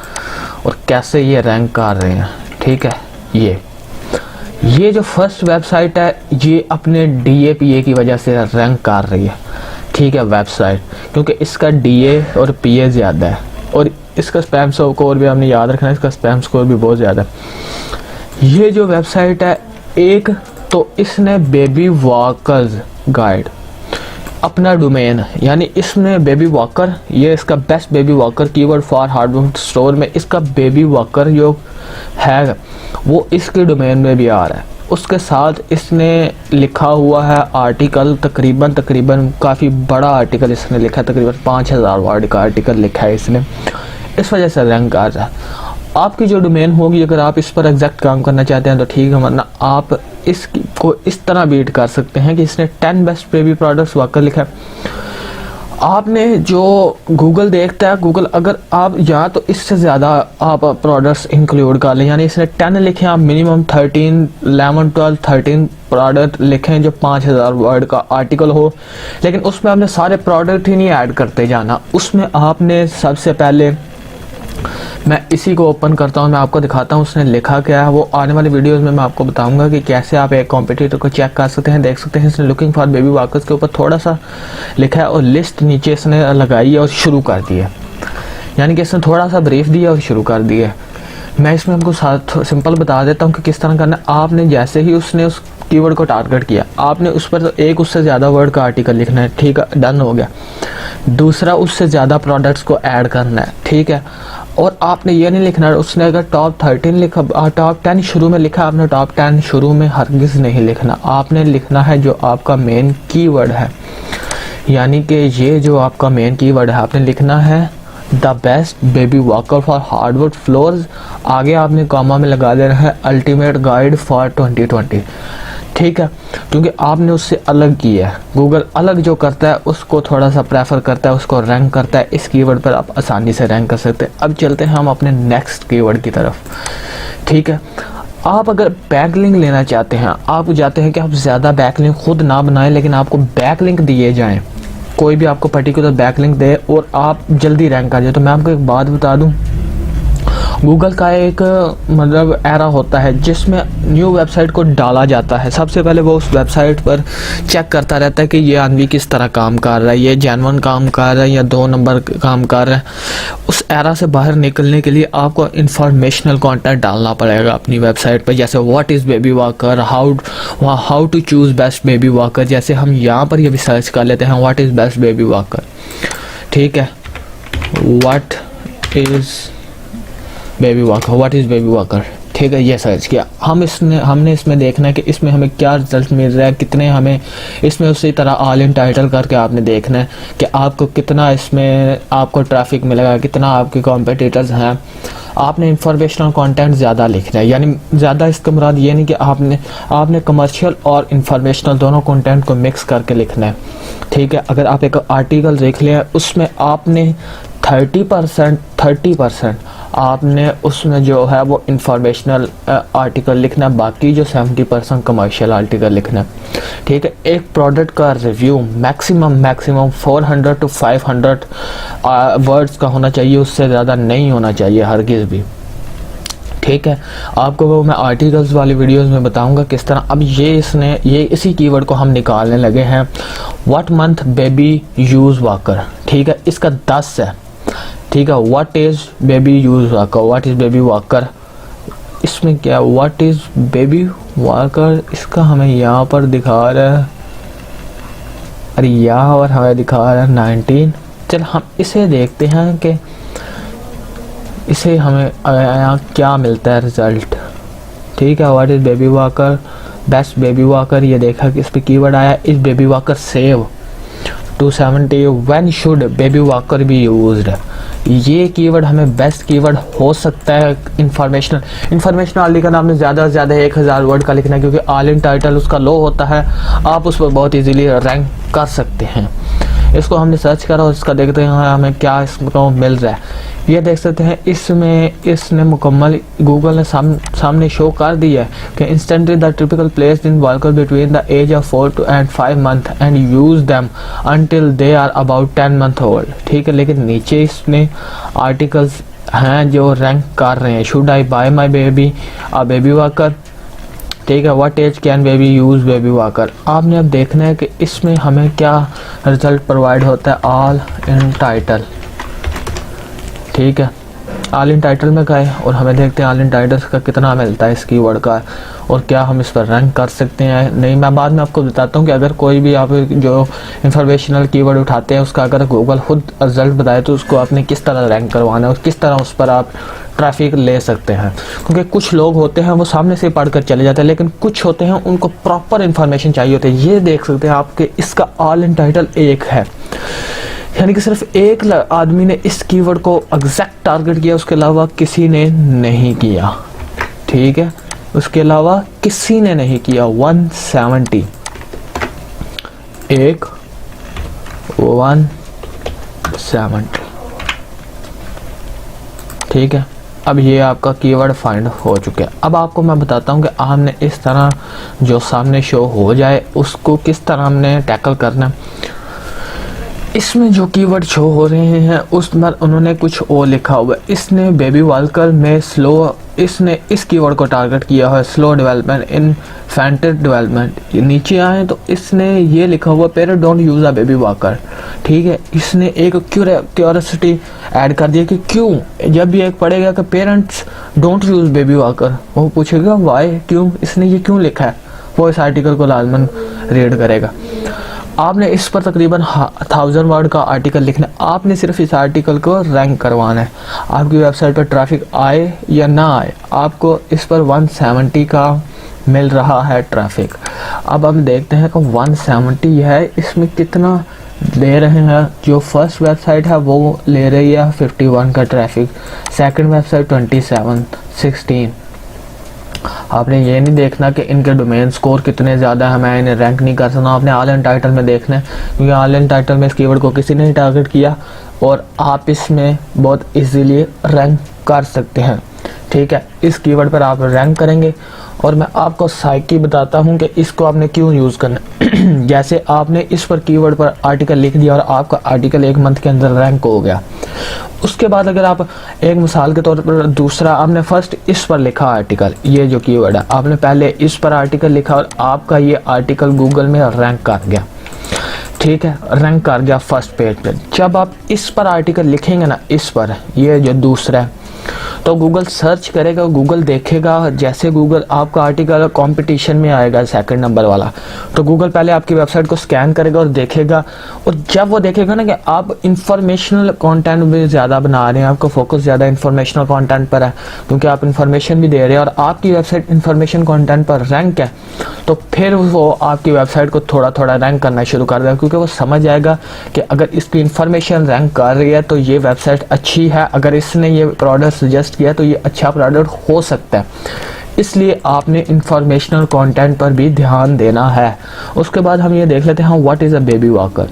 और कैसे ये रैंक कर रहे हैं। ठीक है, ये जो फर्स्ट वेबसाइट है ये अपने DAPA की वजह से रैंक कर रही है। ठीक है, वेबसाइट क्योंकि इसका DA और PA ज़्यादा है, और इसका स्पैम स्कोर भी आपने याद रखना है, इसका स्पैम स्कोर भी बहुत ज़्यादा है। ये जो वेबसाइट है एक तो इसने बेबी वॉकर्स गाइड अपना डोमेन है, यानी इसने बेबी वॉकर, ये इसका best baby walker keyword for hardwood store में इसका बेबी वॉकर जो है वो इसके डोमेन में भी आ रहा है। उसके साथ इसने लिखा हुआ है आर्टिकल, तकरीबन काफ़ी बड़ा आर्टिकल इसने लिखा है, तकरीबन 5000 वर्ड का आर्टिकल लिखा है इसने, इस वजह से रैंक आ रहा है। आपकी जो डोमेन होगी अगर आप इस पर एग्जैक्ट काम करना चाहते हैं तो ठीक है, वरना आप इसको इस तरह बीट कर सकते हैं कि इसने 10 बेस्ट बेबी प्रोडक्ट्स वाकर लिखा है। आपने जो गूगल देखता है, गूगल अगर आप या तो इससे ज़्यादा आप प्रोडक्ट्स इंक्लूड कर लें, यानी इसने 10 लिखे, आप मिनिमम 13 11 12 13 प्रोडक्ट लिखें जो 5000 वर्ड का आर्टिकल हो, लेकिन उसमें आपने सारे प्रोडक्ट ही नहीं ऐड करते जाना। उसमें आपने सबसे पहले, मैं इसी को ओपन करता हूँ, मैं आपको दिखाता हूँ उसने लिखा क्या है। वो आने वाली वीडियोस में मैं आपको बताऊंगा कि कैसे आप एक कॉम्पिटिटर को चेक कर सकते हैं, देख सकते हैं। इसने लुकिंग फॉर बेबी वॉकर्स के ऊपर थोड़ा सा लिखा है और लिस्ट नीचे इसने लगाई है और शुरू कर दी है, यानी कि इसने थोड़ा सा ब्रीफ दिया और शुरू कर दिया। मैं इसमें आपको साथ सिंपल बता देता हूँ कि किस तरह करना है। आपने जैसे ही उसने उस कीवर्ड को टारगेट किया, आपने उस पर तो एक उससे ज़्यादा वर्ड का आर्टिकल लिखना है। ठीक है, डन हो गया। दूसरा, उससे ज़्यादा प्रोडक्ट्स को ऐड करना है। ठीक है, और आपने ये नहीं लिखना है उसने अगर टॉप 13 लिखा, टॉप 10 शुरू में लिखा, आपने टॉप 10 शुरू में हरगिज़ नहीं लिखना। आपने लिखना है जो आपका मेन कीवर्ड है, यानी कि ये जो आपका मेन कीवर्ड है आपने लिखना है the best baby walker for hardwood floors, आगे आपने कॉमा में लगा देना है अल्टीमेट गाइड फॉर 2020। ठीक है, क्योंकि आपने उससे अलग किया है। गूगल अलग जो करता है उसको थोड़ा सा प्रेफर करता है, उसको रैंक करता है। इस कीवर्ड पर आप आसानी से रैंक कर सकते हैं। अब चलते हैं हम अपने नेक्स्ट कीवर्ड की तरफ। ठीक है, आप अगर बैकलिंक लेना चाहते हैं, आप चाहते हैं कि आप ज़्यादा बैकलिंक खुद ना बनाएं, लेकिन आपको बैकलिंक दिए जाएं, कोई भी आपको पर्टिकुलर बैकलिंक दे और आप जल्दी रैंक कर जाए, तो मैं आपको एक बात बता दूं, गूगल का एक मतलब एरा होता है जिसमें न्यू वेबसाइट को डाला जाता है। सबसे पहले वो उस वेबसाइट पर चेक करता रहता है कि ये आदमी किस तरह काम कर रहा है, ये जेन्युइन काम कर रहा है या 2 नंबर काम कर रहा है। उस एरा से बाहर निकलने के लिए आपको इंफॉर्मेशनल कंटेंट डालना पड़ेगा अपनी वेबसाइट पर, जैसे what is baby walker, how to choose best baby walker. जैसे हम यहाँ पर ये भी सर्च कर लेते हैं what is best baby walker. ठीक है, what is baby walker, what is baby walker. ठीक है, ये सर्च किया। हमने इसमें देखना है कि इसमें हमें क्या रिजल्ट मिल रहा है, कितने हमें इसमें उसी तरह ऑल इन टाइटल करके आपने देखना है कि आपको कितना इसमें आपको ट्रैफिक मिलेगा, कितना आपके कॉम्पिटिटर्स हैं। आपने इंफॉर्मेशनल कंटेंट ज़्यादा लिखना है, यानी ज़्यादा इसका मुराद ये नहीं कि आपने कमर्शियल और इंफॉर्मेशनल दोनों कंटेंट को मिक्स करके लिखना है। ठीक है, अगर आप एक आर्टिकल देख लें उसमें आपने 30% आपने उसमें जो है वो इंफॉर्मेशनल आर्टिकल लिखना है, बाकी जो 70% कमर्शियल आर्टिकल लिखना है। ठीक है, एक प्रोडक्ट का रिव्यू मैक्सिमम 400 to 500 वर्ड्स का होना चाहिए, उससे ज़्यादा नहीं होना चाहिए हरगिज़ भी। ठीक है, आपको वो मैं आर्टिकल्स वाली वीडियोस में बताऊंगा किस तरह। अब ये इसी कीवर्ड को हम निकालने लगे हैं, what month baby use walker. ठीक है, इसका 10 है। ठीक है, what is baby use walker, what is baby walker, इसमें क्या व्हाट इज़ बेबी वॉकर, इसका हमें यहाँ पर दिखा रहा है, अरे यहाँ और हमें दिखा रहा है 19 चल हम इसे देखते हैं कि इसे हमें यहाँ क्या मिलता है रिज़ल्ट। ठीक है, what is baby walker, best baby walker, ये देखा कि इस पर कीवर्ड आया इस baby walker save 270 when should baby walker be used. ये कीवर्ड हमें बेस्ट कीवर्ड हो सकता है। इंफॉर्मेशनल वाली का नाम ज़्यादा से ज़्यादा 1000 वर्ड का लिखना है, क्योंकि ऑल इन टाइटल उसका लो होता है, आप उस पर बहुत इजीली रैंक कर सकते हैं। इसको हमने सर्च करा और इसका देखते हैं हमें क्या इसको मिल रहा है। ये देख सकते हैं इसने मुकम्मल गूगल ने सामने शो कर दिया है कि instantly the typical place in walker between the age of 4 and 5 month and use them until they are about 10 month old. ठीक है, लेकिन नीचे इसने आर्टिकल्स हैं जो रैंक कर रहे हैं। Should I buy my baby a baby walker. ठीक है, what age can baby use baby walker. आपने अब देखना है कि इसमें हमें क्या रिजल्ट प्रोवाइड होता है। ऑल इन टाइटल, ठीक है, ऑल इन टाइटल में गए और हमें देखते हैं ऑल इन टाइटल्स का कितना मिलता है इस कीवर्ड का, और क्या हम इस पर रैंक कर सकते हैं नहीं। मैं बाद में आपको बताता हूँ कि अगर कोई भी आप जो इंफॉर्मेशनल कीवर्ड उठाते हैं उसका अगर गूगल खुद रिजल्ट बताए तो उसको आपने किस तरह रैंक करवाना है और किस तरह उस पर आप ट्रैफिक ले सकते हैं। क्योंकि कुछ लोग होते हैं वो सामने से पढ़ कर चले जाते हैं, लेकिन कुछ होते हैं उनको प्रॉपर इन्फॉर्मेशन चाहिए होती है। ये देख सकते हैं आपके इसका ऑल इन टाइटल 1 है, यानी कि सिर्फ एक आदमी ने इस कीवर्ड को एग्जैक्ट टारगेट किया, उसके अलावा किसी ने नहीं किया। ठीक है, उसके अलावा किसी ने नहीं किया। 170 170। ठीक है, अब ये आपका कीवर्ड फाइंड हो चुका है। अब आपको मैं बताता हूँ कि हमने इस तरह जो सामने शो हो जाए उसको किस तरह हमने टैकल करना है। इसमें जो कीवर्ड शो हो रहे हैं उस पर उन्होंने कुछ और लिखा हुआ है। इसने बेबी वॉकर में इसने इस कीवर्ड को टारगेट किया है, स्लो डेवलपमेंट, इन्फेंटेड डेवलपमेंट। नीचे आए तो इसने ये लिखा हुआ parent don't use a baby walker. ठीक है, इसने एक क्यूरियोसिटी ऐड कर दिया कि क्यों, जब भी एक पढ़ेगा कि parents don't use baby walker, वो पूछेगा वाई, क्यों, इसने ये क्यों लिखा है, वो इस आर्टिकल को लाजमन रीड करेगा। आपने इस पर तकरीबन 1000 वर्ड का आर्टिकल लिखना है। आपने सिर्फ इस आर्टिकल को रैंक करवाना है। आपकी वेबसाइट पर ट्रैफिक आए या ना आए, आपको इस पर 170 का मिल रहा है ट्रैफिक। अब हम देखते हैं कि 170 है, इसमें कितना ले रहे हैं। जो फर्स्ट वेबसाइट है वो ले रही है 51 का ट्रैफिक, सेकंड वेबसाइट 27, 16। आपने ये नहीं देखना कि इनके डोमेन स्कोर कितने ज़्यादा है, मैं इन्हें रैंक नहीं कर सकता। आपने ऑल इन टाइटल में देखना है, क्योंकि ऑल इन टाइटल में इस कीवर्ड को किसी ने नहीं टारगेट किया और आप इसमें बहुत इजीली रैंक कर सकते हैं। ठीक है, इस कीवर्ड पर आप रैंक करेंगे और मैं आपको साइकी बताता हूं कि इसको आपने क्यों यूज़ करना है। जैसे आपने इस पर कीवर्ड पर आर्टिकल लिख दिया और आपका आर्टिकल 1 मंथ के अंदर रैंक हो गया। उसके बाद अगर आप एक मिसाल के तौर पर दूसरा, आपने फर्स्ट इस पर लिखा आर्टिकल, ये जो कीवर्ड है, आपने पहले इस पर आर्टिकल लिखा और आपका ये आर्टिकल गूगल में रैंक कर गया। ठीक है, रैंक कर गया फर्स्ट पेज पे। जब आप इस पर आर्टिकल लिखेंगे ना, इस पर, ये जो दूसरा है, तो गूगल सर्च करेगा, गूगल देखेगा, जैसे गूगल आपका आर्टिकल कंपटीशन में आएगा सेकंड नंबर वाला, तो गूगल पहले आपकी वेबसाइट को स्कैन करेगा और देखेगा। और जब वो देखेगा ना कि आप इंफॉर्मेशनल कंटेंट भी ज़्यादा बना रहे हैं, आपका फोकस ज़्यादा इंफॉर्मेशनल कंटेंट पर है, क्योंकि आप इंफॉर्मेशन भी दे रहे हैं और आपकी वेबसाइट इंफॉर्मेशन कंटेंट पर रैंक है, तो फिर वो आपकी वेबसाइट को थोड़ा थोड़ा रैंक करना शुरू कर देगा, क्योंकि वो समझ जाएगा कि अगर इसकी इंफॉर्मेशन रैंक कर रही है तो ये वेबसाइट अच्छी है, अगर इसने ये प्रोडक्ट सजेस्ट किया तो ये अच्छा प्रोडक्ट हो सकता है। इसलिए आपने इंफॉर्मेशनल कंटेंट पर भी ध्यान देना है। उसके बाद हम ये देख लेते हैं what is a baby walker.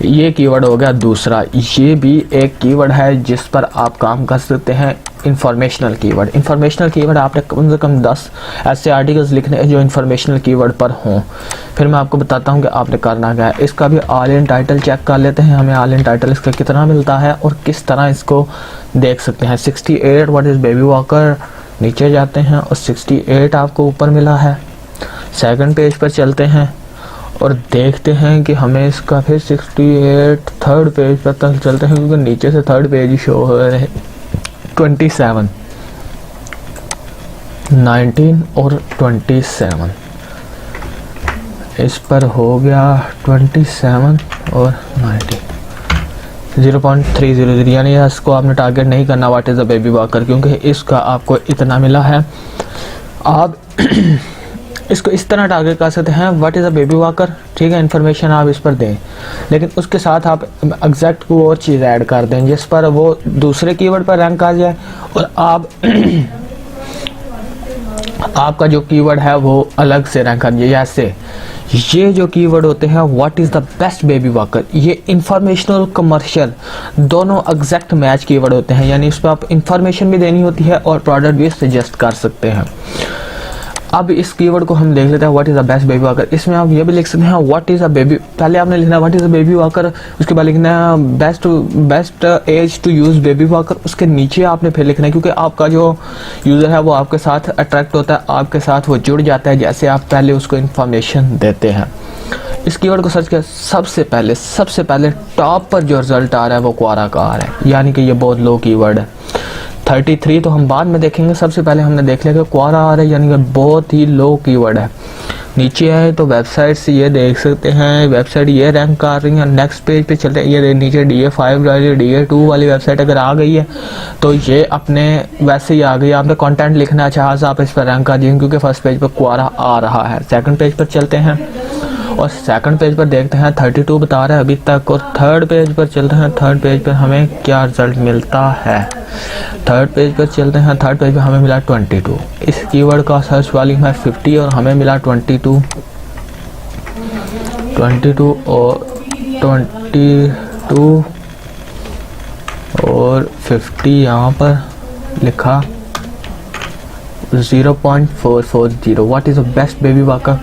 ये कीवर्ड हो गया दूसरा। ये भी एक कीवर्ड है जिस पर आप काम कर सकते हैं, इंफॉर्मेशनल कीवर्ड। इंफॉर्मेशनल कीवर्ड आपने कम से कम 10 ऐसे आर्टिकल्स लिखने हैं जो इंफॉर्मेशनल कीवर्ड पर हों। फिर मैं आपको बताता हूँ कि आपने करना क्या है। इसका भी ऑल इन टाइटल चेक कर लेते हैं, हमें ऑल इन टाइटल इसका कितना मिलता है और किस तरह इसको देख सकते हैं। 68 व्हाट इज़ बेबी वॉकर, नीचे जाते हैं और 68 आपको ऊपर मिला है। सेकंड पेज पर चलते हैं और देखते हैं कि हमें इसका फिर 68 थर्ड पेज पर तक चलते हैं, क्योंकि नीचे से थर्ड पेज ही शो हो रहे हैं। 27, 19 और 27, इस पर हो गया 27 और 19। 0.300, यानी इसको आपने टारगेट नहीं करना what is a baby walker, क्योंकि इसका आपको इतना मिला है। आप इसको इस तरह टारगेट कर सकते हैं what is a baby walker, ठीक है, इन्फॉर्मेशन आप इस पर दें, लेकिन उसके साथ आप एग्जैक्ट कोई और चीज़ ऐड कर दें जिस पर वो दूसरे कीवर्ड पर रैंक आ जाए, और आप आपका जो कीवर्ड है वो अलग से रैंक कर जाए। जैसे ये जो कीवर्ड होते हैं what is the best baby walker, ये इंफॉर्मेशनल कमर्शियल दोनों एग्जैक्ट मैच कीवर्ड होते हैं, यानी इस पर आप इंफॉर्मेशन भी देनी होती है और प्रोडक्ट भी सजेस्ट कर सकते हैं। अब इस कीवर्ड को हम देख लेते हैं what is the best baby walker. इसमें आप ये भी लिख सकते हैं व्हाट इज़ अ बेबी, पहले आपने लिखना है what is a baby walker, उसके बाद लिखना है best age to use baby walker, उसके नीचे आपने फिर लिखना है, क्योंकि आपका जो यूज़र है वो आपके साथ अट्रैक्ट होता है, आपके साथ वो जुड़ जाता है जैसे आप पहले उसको इन्फॉर्मेशन देते हैं। इस कीवर्ड को सर्च किया, सबसे पहले टॉप पर जो रिजल्ट आ रहा है वो क्वारा का आ रहा है, यानी कि ये बहुत लो कीवर्ड है। 33 तो हम बाद में देखेंगे, सबसे पहले हमने देख लिया कि क्वारा आ रहा है, यानी कि बहुत ही लो कीवर्ड है। नीचे आए तो वेबसाइट से ये देख सकते हैं, वेबसाइट ये रैंक कर रही है। नेक्स्ट पेज पे चलते हैं, ये नीचे DA5 वाली DA2 वाली वेबसाइट अगर आ गई है तो ये अपने वैसे ही आ गई। आपने कंटेंट लिखना है, अच्छा आप इस पर रैंक कर दीजिए क्योंकि फर्स्ट पेज पर क्वारा आ रहा है। सेकंड पेज पर चलते हैं और सेकंड पेज पर देखते हैं 32 बता रहा है अभी तक, और थर्ड पेज पर चलते हैं। थर्ड पेज पर हमें क्या रिजल्ट मिलता है, थर्ड पेज पर चलते हैं। थर्ड पेज पर हमें मिला 22। इस कीवर्ड का सर्च वॉल्यूम है 50 और हमें मिला 22 और 22 और 50 यहाँ पर लिखा 0.440 what is the best baby walker.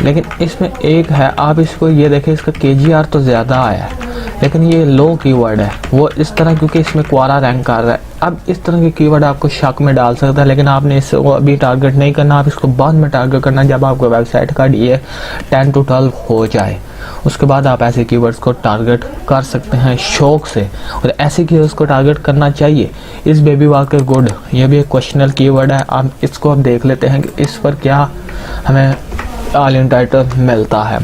लेकिन इसमें एक है, आप इसको ये देखें, इसका KGR तो ज़्यादा आया है लेकिन ये लो कीवर्ड है वो इस तरह, क्योंकि इसमें क्वारा रैंक कर रहा है। अब इस तरह के कीवर्ड आपको शक में डाल सकता है, लेकिन आपने इसको अभी टारगेट नहीं करना, आप इसको बाद में टारगेट करना जब आपको वेबसाइट का DA 10 to 12 हो जाए। उसके बाद आप ऐसे कीवर्ड्स को टारगेट कर सकते हैं शौक से, और ऐसे कीवर्ड्स को टारगेट करना चाहिए। इस बेबी वॉकर गुड, ये भी एक क्वेश्चनल कीवर्ड है। आप इसको अब देख लेते हैं कि इस पर क्या हमें ऑल इन टाइटल मिलता है।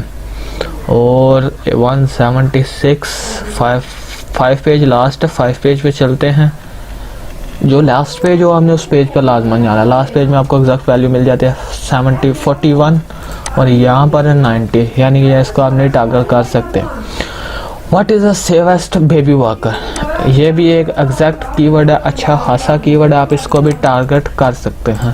और 176 5 पेज लास्ट है, 5 पेज पे चलते हैं। जो लास्ट पेज हो हमने उस पेज पर लाजमन जाना है। लास्ट पेज में आपको एग्जैक्ट वैल्यू मिल जाती है 41 और यहाँ पर है 90, यानी कि इसको आप नहीं टारगेट कर सकते। What is the safest baby walker, ये भी एक एग्जैक्ट कीवर्ड है, अच्छा खासा कीवर्ड है, आप इसको भी टारगेट कर सकते हैं।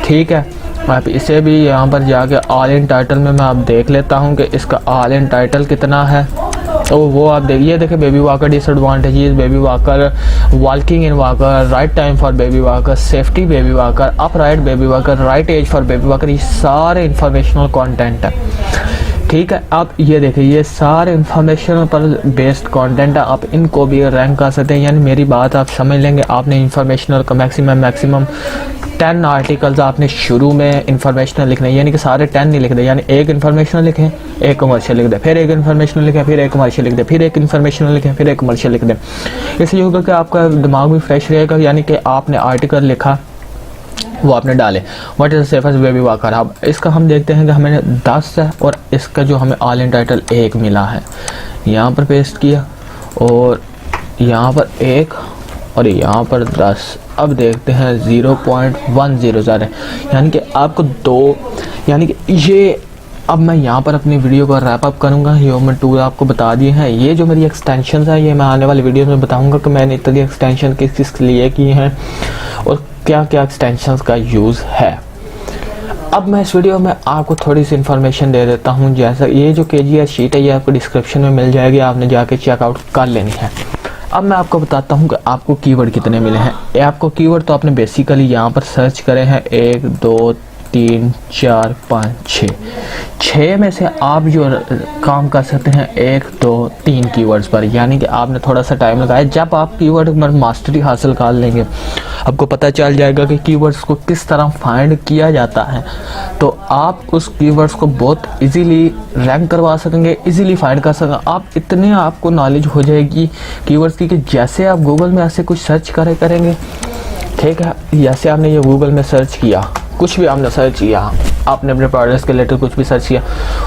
ठीक है, आप इसे भी यहाँ पर जाके ऑल इन टाइटल में मैं आप देख लेता हूँ कि इसका ऑल इन टाइटल कितना है। तो वो आप देखिए, देखें baby walker disadvantages, baby walker walking in walker, right time for baby walker, safety baby walker, upright baby walker, right age for baby walker, ये सारे इंफॉर्मेशनल कंटेंट है। ठीक है, आप ये देखिए ये सारे इंफॉर्मेशन पर बेस्ड कंटेंट है, आप इनको भी रैंक कर सकते हैं। यानी मेरी बात आप समझ लेंगे, आपने इंफॉर्मेशनल का मैक्सिमम 10 आर्टिकल्स आपने शुरू में इंफॉर्मेशनल लिखना है, यानी कि सारे 10 नहीं लिख दे, यानी एक इंफॉर्मेशनल लिखें, एक कमर्शियल लिख दे, फिर एक इंफॉर्मेशनल लिखें, फिर एक कमर्शियल लिख दे, फिर एक इंफॉर्मेशनल लिखें, फिर एक कमर्शियल लिख दें। इसलिए होगा कि आपका दिमाग भी फ्रेश रहेगा, यानी कि आपने आर्टिकल लिखा वो आपने डाले। What is the safest baby walker. अब इसका हम देखते हैं कि हमें 10 है और इसका जो हमें ऑल इन टाइटल 1 मिला है, यहाँ पर पेस्ट किया और यहाँ पर 1 और यहाँ पर 10। अब देखते हैं 0.10 ज़्यादा है, यानी कि आपको 2, यानी कि ये अब मैं यहाँ पर अपनी वीडियो को रैप अप करूँगा। ह्यूमन टूल आपको बता दिए हैं, ये जो मेरी एक्सटेंशन है ये मैं आने वाली वीडियो में बताऊँगा कि मैंने इतनी एक्सटेंशन किस लिए की हैं और क्या क्या एक्सटेंशंस का यूज़ है। अब मैं इस वीडियो में आपको थोड़ी सी इन्फॉर्मेशन दे देता हूँ, जैसा ये जो KGR शीट है ये आपको डिस्क्रिप्शन में मिल जाएगी, आपने जाके चेकआउट कर लेनी है। अब मैं आपको बताता हूँ कि आपको कीवर्ड कितने मिले हैं। ये आपको कीवर्ड तो आपने बेसिकली यहाँ पर सर्च करे हैं 1 2 3 4 5 6 में से आप जो काम कर सकते हैं 1 2 3 कीवर्ड्स पर, यानी कि आपने थोड़ा सा टाइम लगाया। जब आप कीवर्ड पर मास्टरी हासिल कर लेंगे आपको पता चल जाएगा कि कीवर्ड्स को किस तरह फाइंड किया जाता है, तो आप उस कीवर्ड्स को बहुत इजीली रैंक करवा सकेंगे, इजीली फाइंड कर सकेंगे। आप इतने आपको नॉलेज हो जाएगी कीवर्ड्स की कि जैसे आप गूगल में ऐसे कुछ सर्च करेंगे, ठीक है, जैसे आपने ये गूगल में सर्च किया कुछ भी आपने सर्च किया, आपने अपने प्रोडक्ट्स के रिलेटेड कुछ भी सर्च किया,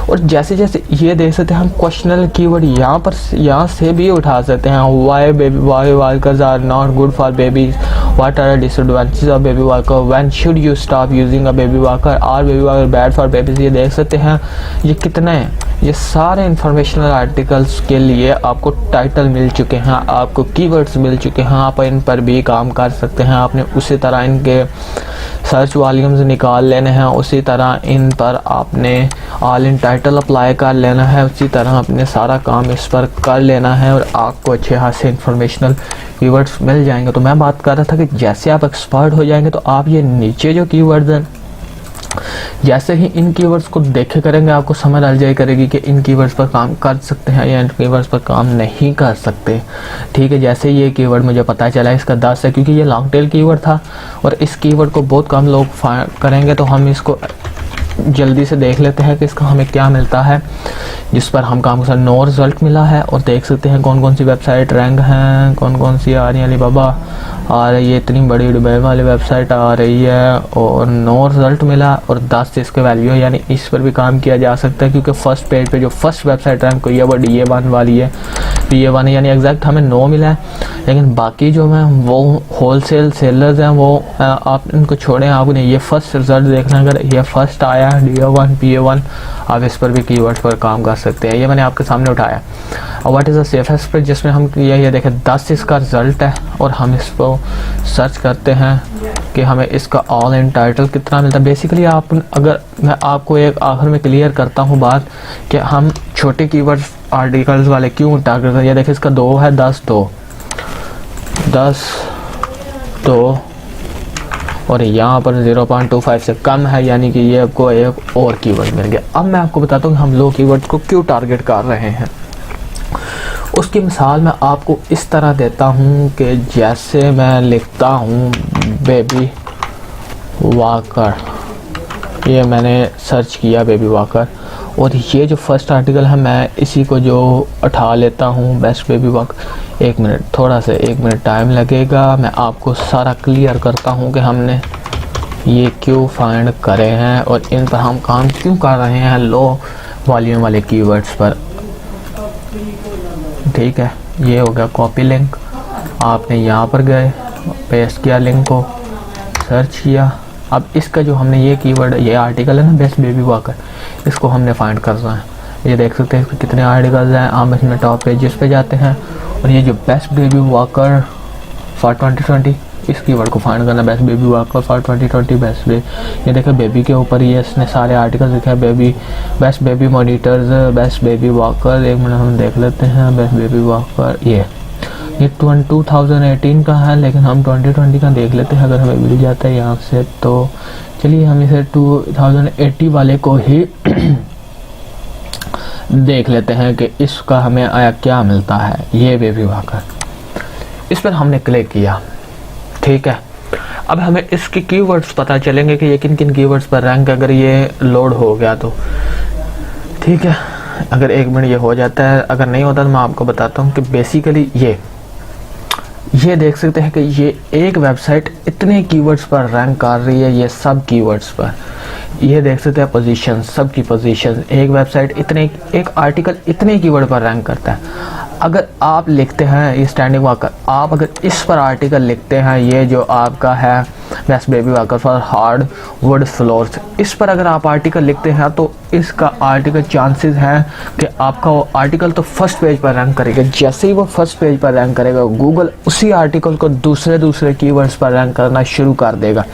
और जैसे जैसे ये देख सकते हैं हम क्वेश्चनल कीवर्ड यहाँ से भी उठा सकते हैं। Why walkers are not good for babies, what are disadvantages of baby walker, when should you stop using a baby walker, are baby walker bad for babies. ये देख सकते हैं ये कितने हैं, ये सारे इंफॉर्मेशनल आर्टिकल्स के लिए आपको टाइटल मिल चुके हैं, आपको कीवर्ड्स मिल चुके हैं, आप इन पर भी काम कर सकते हैं। आपने उसी तरह इनके सर्च वॉल्यूम्स निकाल लेने हैं, उसी तरह इन पर आपने ऑल इन टाइटल अप्लाई कर लेना है, उसी तरह अपने सारा काम इस पर कर लेना है और आपको अच्छे खासे इंफॉर्मेशनल कीवर्ड्स मिल जाएंगे। तो मैं बात कर रहा था कि जैसे आप एक्सपर्ट हो जाएंगे तो आप ये नीचे जो कीवर्ड्स हैं, जैसे ही इन कीवर्ड्स को देखे करेंगे आपको समझ आ जाए करेगी कि इन कीवर्ड्स पर काम कर सकते हैं या इन कीवर्ड्स पर काम नहीं कर सकते। ठीक है, जैसे ये कीवर्ड मुझे पता चला इसका 10 है, क्योंकि ये लॉन्ग टेल कीवर्ड था और इस कीवर्ड को बहुत कम लोग करेंगे, तो हम इसको जल्दी से देख लेते हैं कि इसका हमें क्या मिलता है, जिस पर हम काम कर। नो रिज़ल्ट मिला है और देख सकते हैं कौन कौन सी वेबसाइट रैंक हैं, कौन कौन सी आ रही है। अलीबाबा आ रही है, इतनी बड़ी दुबई वाली वेबसाइट आ रही है और नो रिज़ल्ट मिला और 10 से इसके वैल्यू है, यानी इस पर भी काम किया जा सकता है, क्योंकि फर्स्ट पेज पे जो फर्स्ट वेबसाइट रैंक हुई है वो DA1 वाली है, DA1 यानी एग्जैक्ट हमें 9 मिला है। लेकिन बाकी जो हैं वो होलसेल सेलर्स हैं, वो आप इनको छोड़ें, आपने ये फर्स्ट रिजल्ट देखना, अगर ये फर्स्ट आया DA1 PA1 आप इस पर भी कीवर्ड्स पर काम कर सकते हैं। ये मैंने आपके सामने उठाया। और what is the safest page, जिसमें हम ये देखें 10 इसका रिज़ल्ट है और हम इसको सर्च करते हैं कि हमें इसका ऑल इन टाइटल कितना मिलता है। बेसिकली आप अगर मैं आपको एक आखिर में क्लियर करता हूँ बात कि हम छोटे कीवर्ड्स आर्टिकल्स वाले क्यों टारगेट करें। ये देखिए इसका 2 है, 10 2 और यहाँ पर 0.25 से कम है, यानी कि ये आपको एक और कीवर्ड मिल गया। अब मैं आपको बताता हूँ कि हम लोग कीवर्ड को क्यों टारगेट कर रहे हैं। उसकी मिसाल मैं आपको इस तरह देता हूँ कि जैसे मैं लिखता हूँ बेबी वॉकर, ये मैंने सर्च किया बेबी वॉकर, और ये जो फर्स्ट आर्टिकल है मैं इसी को जो उठा लेता हूँ बेस्ट बेबी वॉकर। 1 मिनट, थोड़ा सा 1 मिनट टाइम लगेगा, मैं आपको सारा क्लियर करता हूँ कि हमने ये क्यों फाइंड करे हैं और इन पर हम काम क्यों कर रहे हैं लो वॉल्यूम वाले कीवर्ड्स पर। ठीक है, ये हो गया कॉपी लिंक, आपने यहाँ पर गए, पेस्ट किया लिंक को, सर्च किया। अब इसका जो हमने ये कीवर्ड, ये आर्टिकल है ना बेस्ट बेबी वॉकर, इसको हमने फाइंड करना है। ये देख सकते हैं कितने आर्टिकल्स हैं, हम इसमें टॉप पेजेस पे जाते हैं और ये जो बेस्ट बेबी वॉकर फॉर 2020 इस कीवर्ड को फाइंड करना, best baby walker for 2020 best baby. ये देखिए बेबी के ऊपर ये इसने सारे आर्टिकल लिखे हैं, baby best baby monitors, best baby walker. 1 minute हम देख लेते हैं बेस्ट बेबी वॉकर, ये 2018 का है, लेकिन हम 2020 का देख लेते हैं अगर हमें मिल जाता है यहाँ से। तो चलिए हम इसे 2080 वाले को ही देख लेते हैं कि इसका हमें आया क्या मिलता है। ये बेबी वॉकर, इस पर हमने क्लिक किया। ठीक है, अब हमें इसके कीवर्ड्स पता चलेंगे कि ये किन किन कीवर्ड्स पर रैंक, अगर ये लोड हो गया तो। ठीक है, अगर 1 मिनट ये हो जाता है, अगर नहीं होता तो मैं आपको बताता हूँ कि बेसिकली ये देख सकते हैं कि ये एक वेबसाइट इतने कीवर्ड्स पर रैंक कर रही है, ये सब कीवर्ड्स पर। ये देख सकते हैं पोजीशन, सब की पोजीशन, एक वेबसाइट इतने, एक आर्टिकल इतने कीवर्ड पर रैंक करता है। अगर आप लिखते हैं ये स्टैंडिंग वॉकर, आप अगर इस पर आर्टिकल लिखते हैं, ये जो आपका है best baby walker for hard would floors, इस पर अगर आप आर्टिकल लिखते हैं तो इसका आर्टिकल चांसेस हैं कि आपका वो आर्टिकल तो फर्स्ट पेज पर रैंक करेगा। जैसे ही वो फर्स्ट पेज पर रैंक करेगा, गूगल उसी आर्टिकल को दूसरे कीवर्ड्स पर रैंक करना शुरू कर देगा।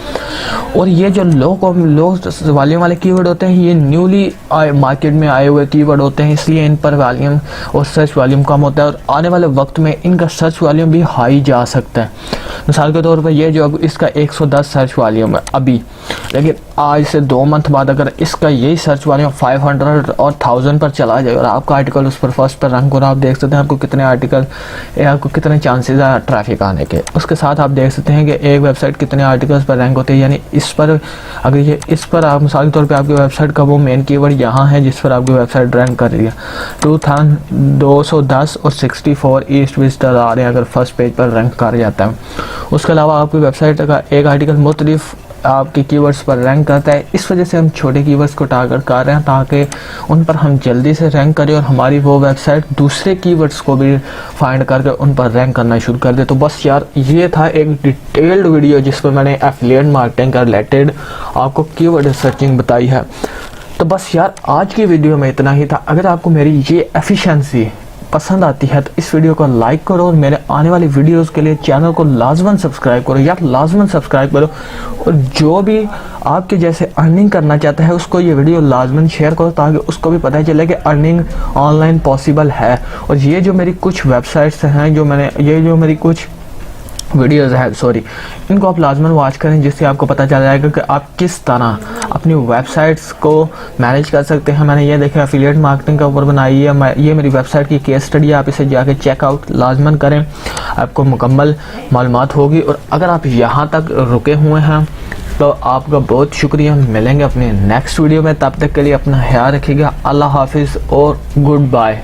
और ये जो लो वॉल्यूम वाले कीवर्ड होते हैं, ये न्यूली मार्केट में आए हुए कीवर्ड होते हैं, इसलिए इन पर वॉल्यूम और सर्च वॉल्यूम कम होता है और आने वाले वक्त में इनका सर्च वॉल्यूम भी हाई जा सकता है। मिसाल के तौर पर ये जो इसका 110 सर्च वॉल्यूम है अभी, लेकिन आज से 2 मंथ बाद अगर इसका यही सर्च वॉल्यूम 500 और 1000 पर चला जाए और आपका आर्टिकल उस पर फर्स्ट पर रैंक हो रहा है, आप देख सकते हैं आपको कितने आर्टिकल, आपको कितने चांसेस है ट्रैफिक आने के। उसके साथ आप देख सकते हैं कि एक वेबसाइट कितने आर्टिकल्स पर रैंक होते हैं, यानी इस पर अगर ये इस पर आप मिसाल के तौर पर आपकी वेबसाइट का वो मेन कीवर्ड यहाँ है जिस पर आपकी वेबसाइट रैंक कर रही है, 2210 और 64 ईस्ट विजिटर आ रहे हैं अगर फर्स्ट पेज पर रैंक कर जाता है। उसके अलावा आपकी वेबसाइट का एक आर्टिकल मुख्तलिफ आपके कीवर्ड्स पर रैंक करता है। इस वजह से हम छोटे कीवर्ड्स को टारगेट कर रहे हैं ताकि उन पर हम जल्दी से रैंक करें और हमारी वो वेबसाइट दूसरे कीवर्ड्स को भी फाइंड करके उन पर रैंक करना शुरू कर दे। तो बस यार ये था एक डिटेल्ड वीडियो जिसमें मैंने एफिलिएट मार्केटिंग का रिलेटेड आपको कीवर्ड सर्चिंग बताई है। तो बस यार आज की वीडियो में इतना ही था। अगर आपको मेरी ये एफिशिएंसी पसंद आती है तो इस वीडियो को लाइक करो और मेरे आने वाली वीडियोस के लिए चैनल को लाजमन सब्सक्राइब करो यार, लाजमन सब्सक्राइब करो। और जो भी आपके जैसे अर्निंग करना चाहता है उसको ये वीडियो लाजमन शेयर करो ताकि उसको भी पता चले कि अर्निंग ऑनलाइन पॉसिबल है। और ये जो मेरी कुछ वेबसाइट्स हैं ये जो मेरी कुछ वीडियोज़ है इनको आप लाजमन वॉच करें जिससे आपको पता चल जाएगा कि आप किस तरह अपनी वेबसाइट्स को मैनेज कर सकते हैं। मैंने ये देखा एफिलिएट मार्केटिंग के ऊपर बनाई है, ये मेरी वेबसाइट की केस स्टडी है, आप इसे जाके चेकआउट लाजमन करें, आपको मुकम्मल मालूमात होगी। और अगर आप यहाँ तक रुके हुए हैं तो आपका बहुत शुक्रिया। मिलेंगे अपने नेक्स्ट वीडियो में, तब तक के लिए अपना ख्याल रखिएगा। अल्लाह हाफिज़ और गुड बाय।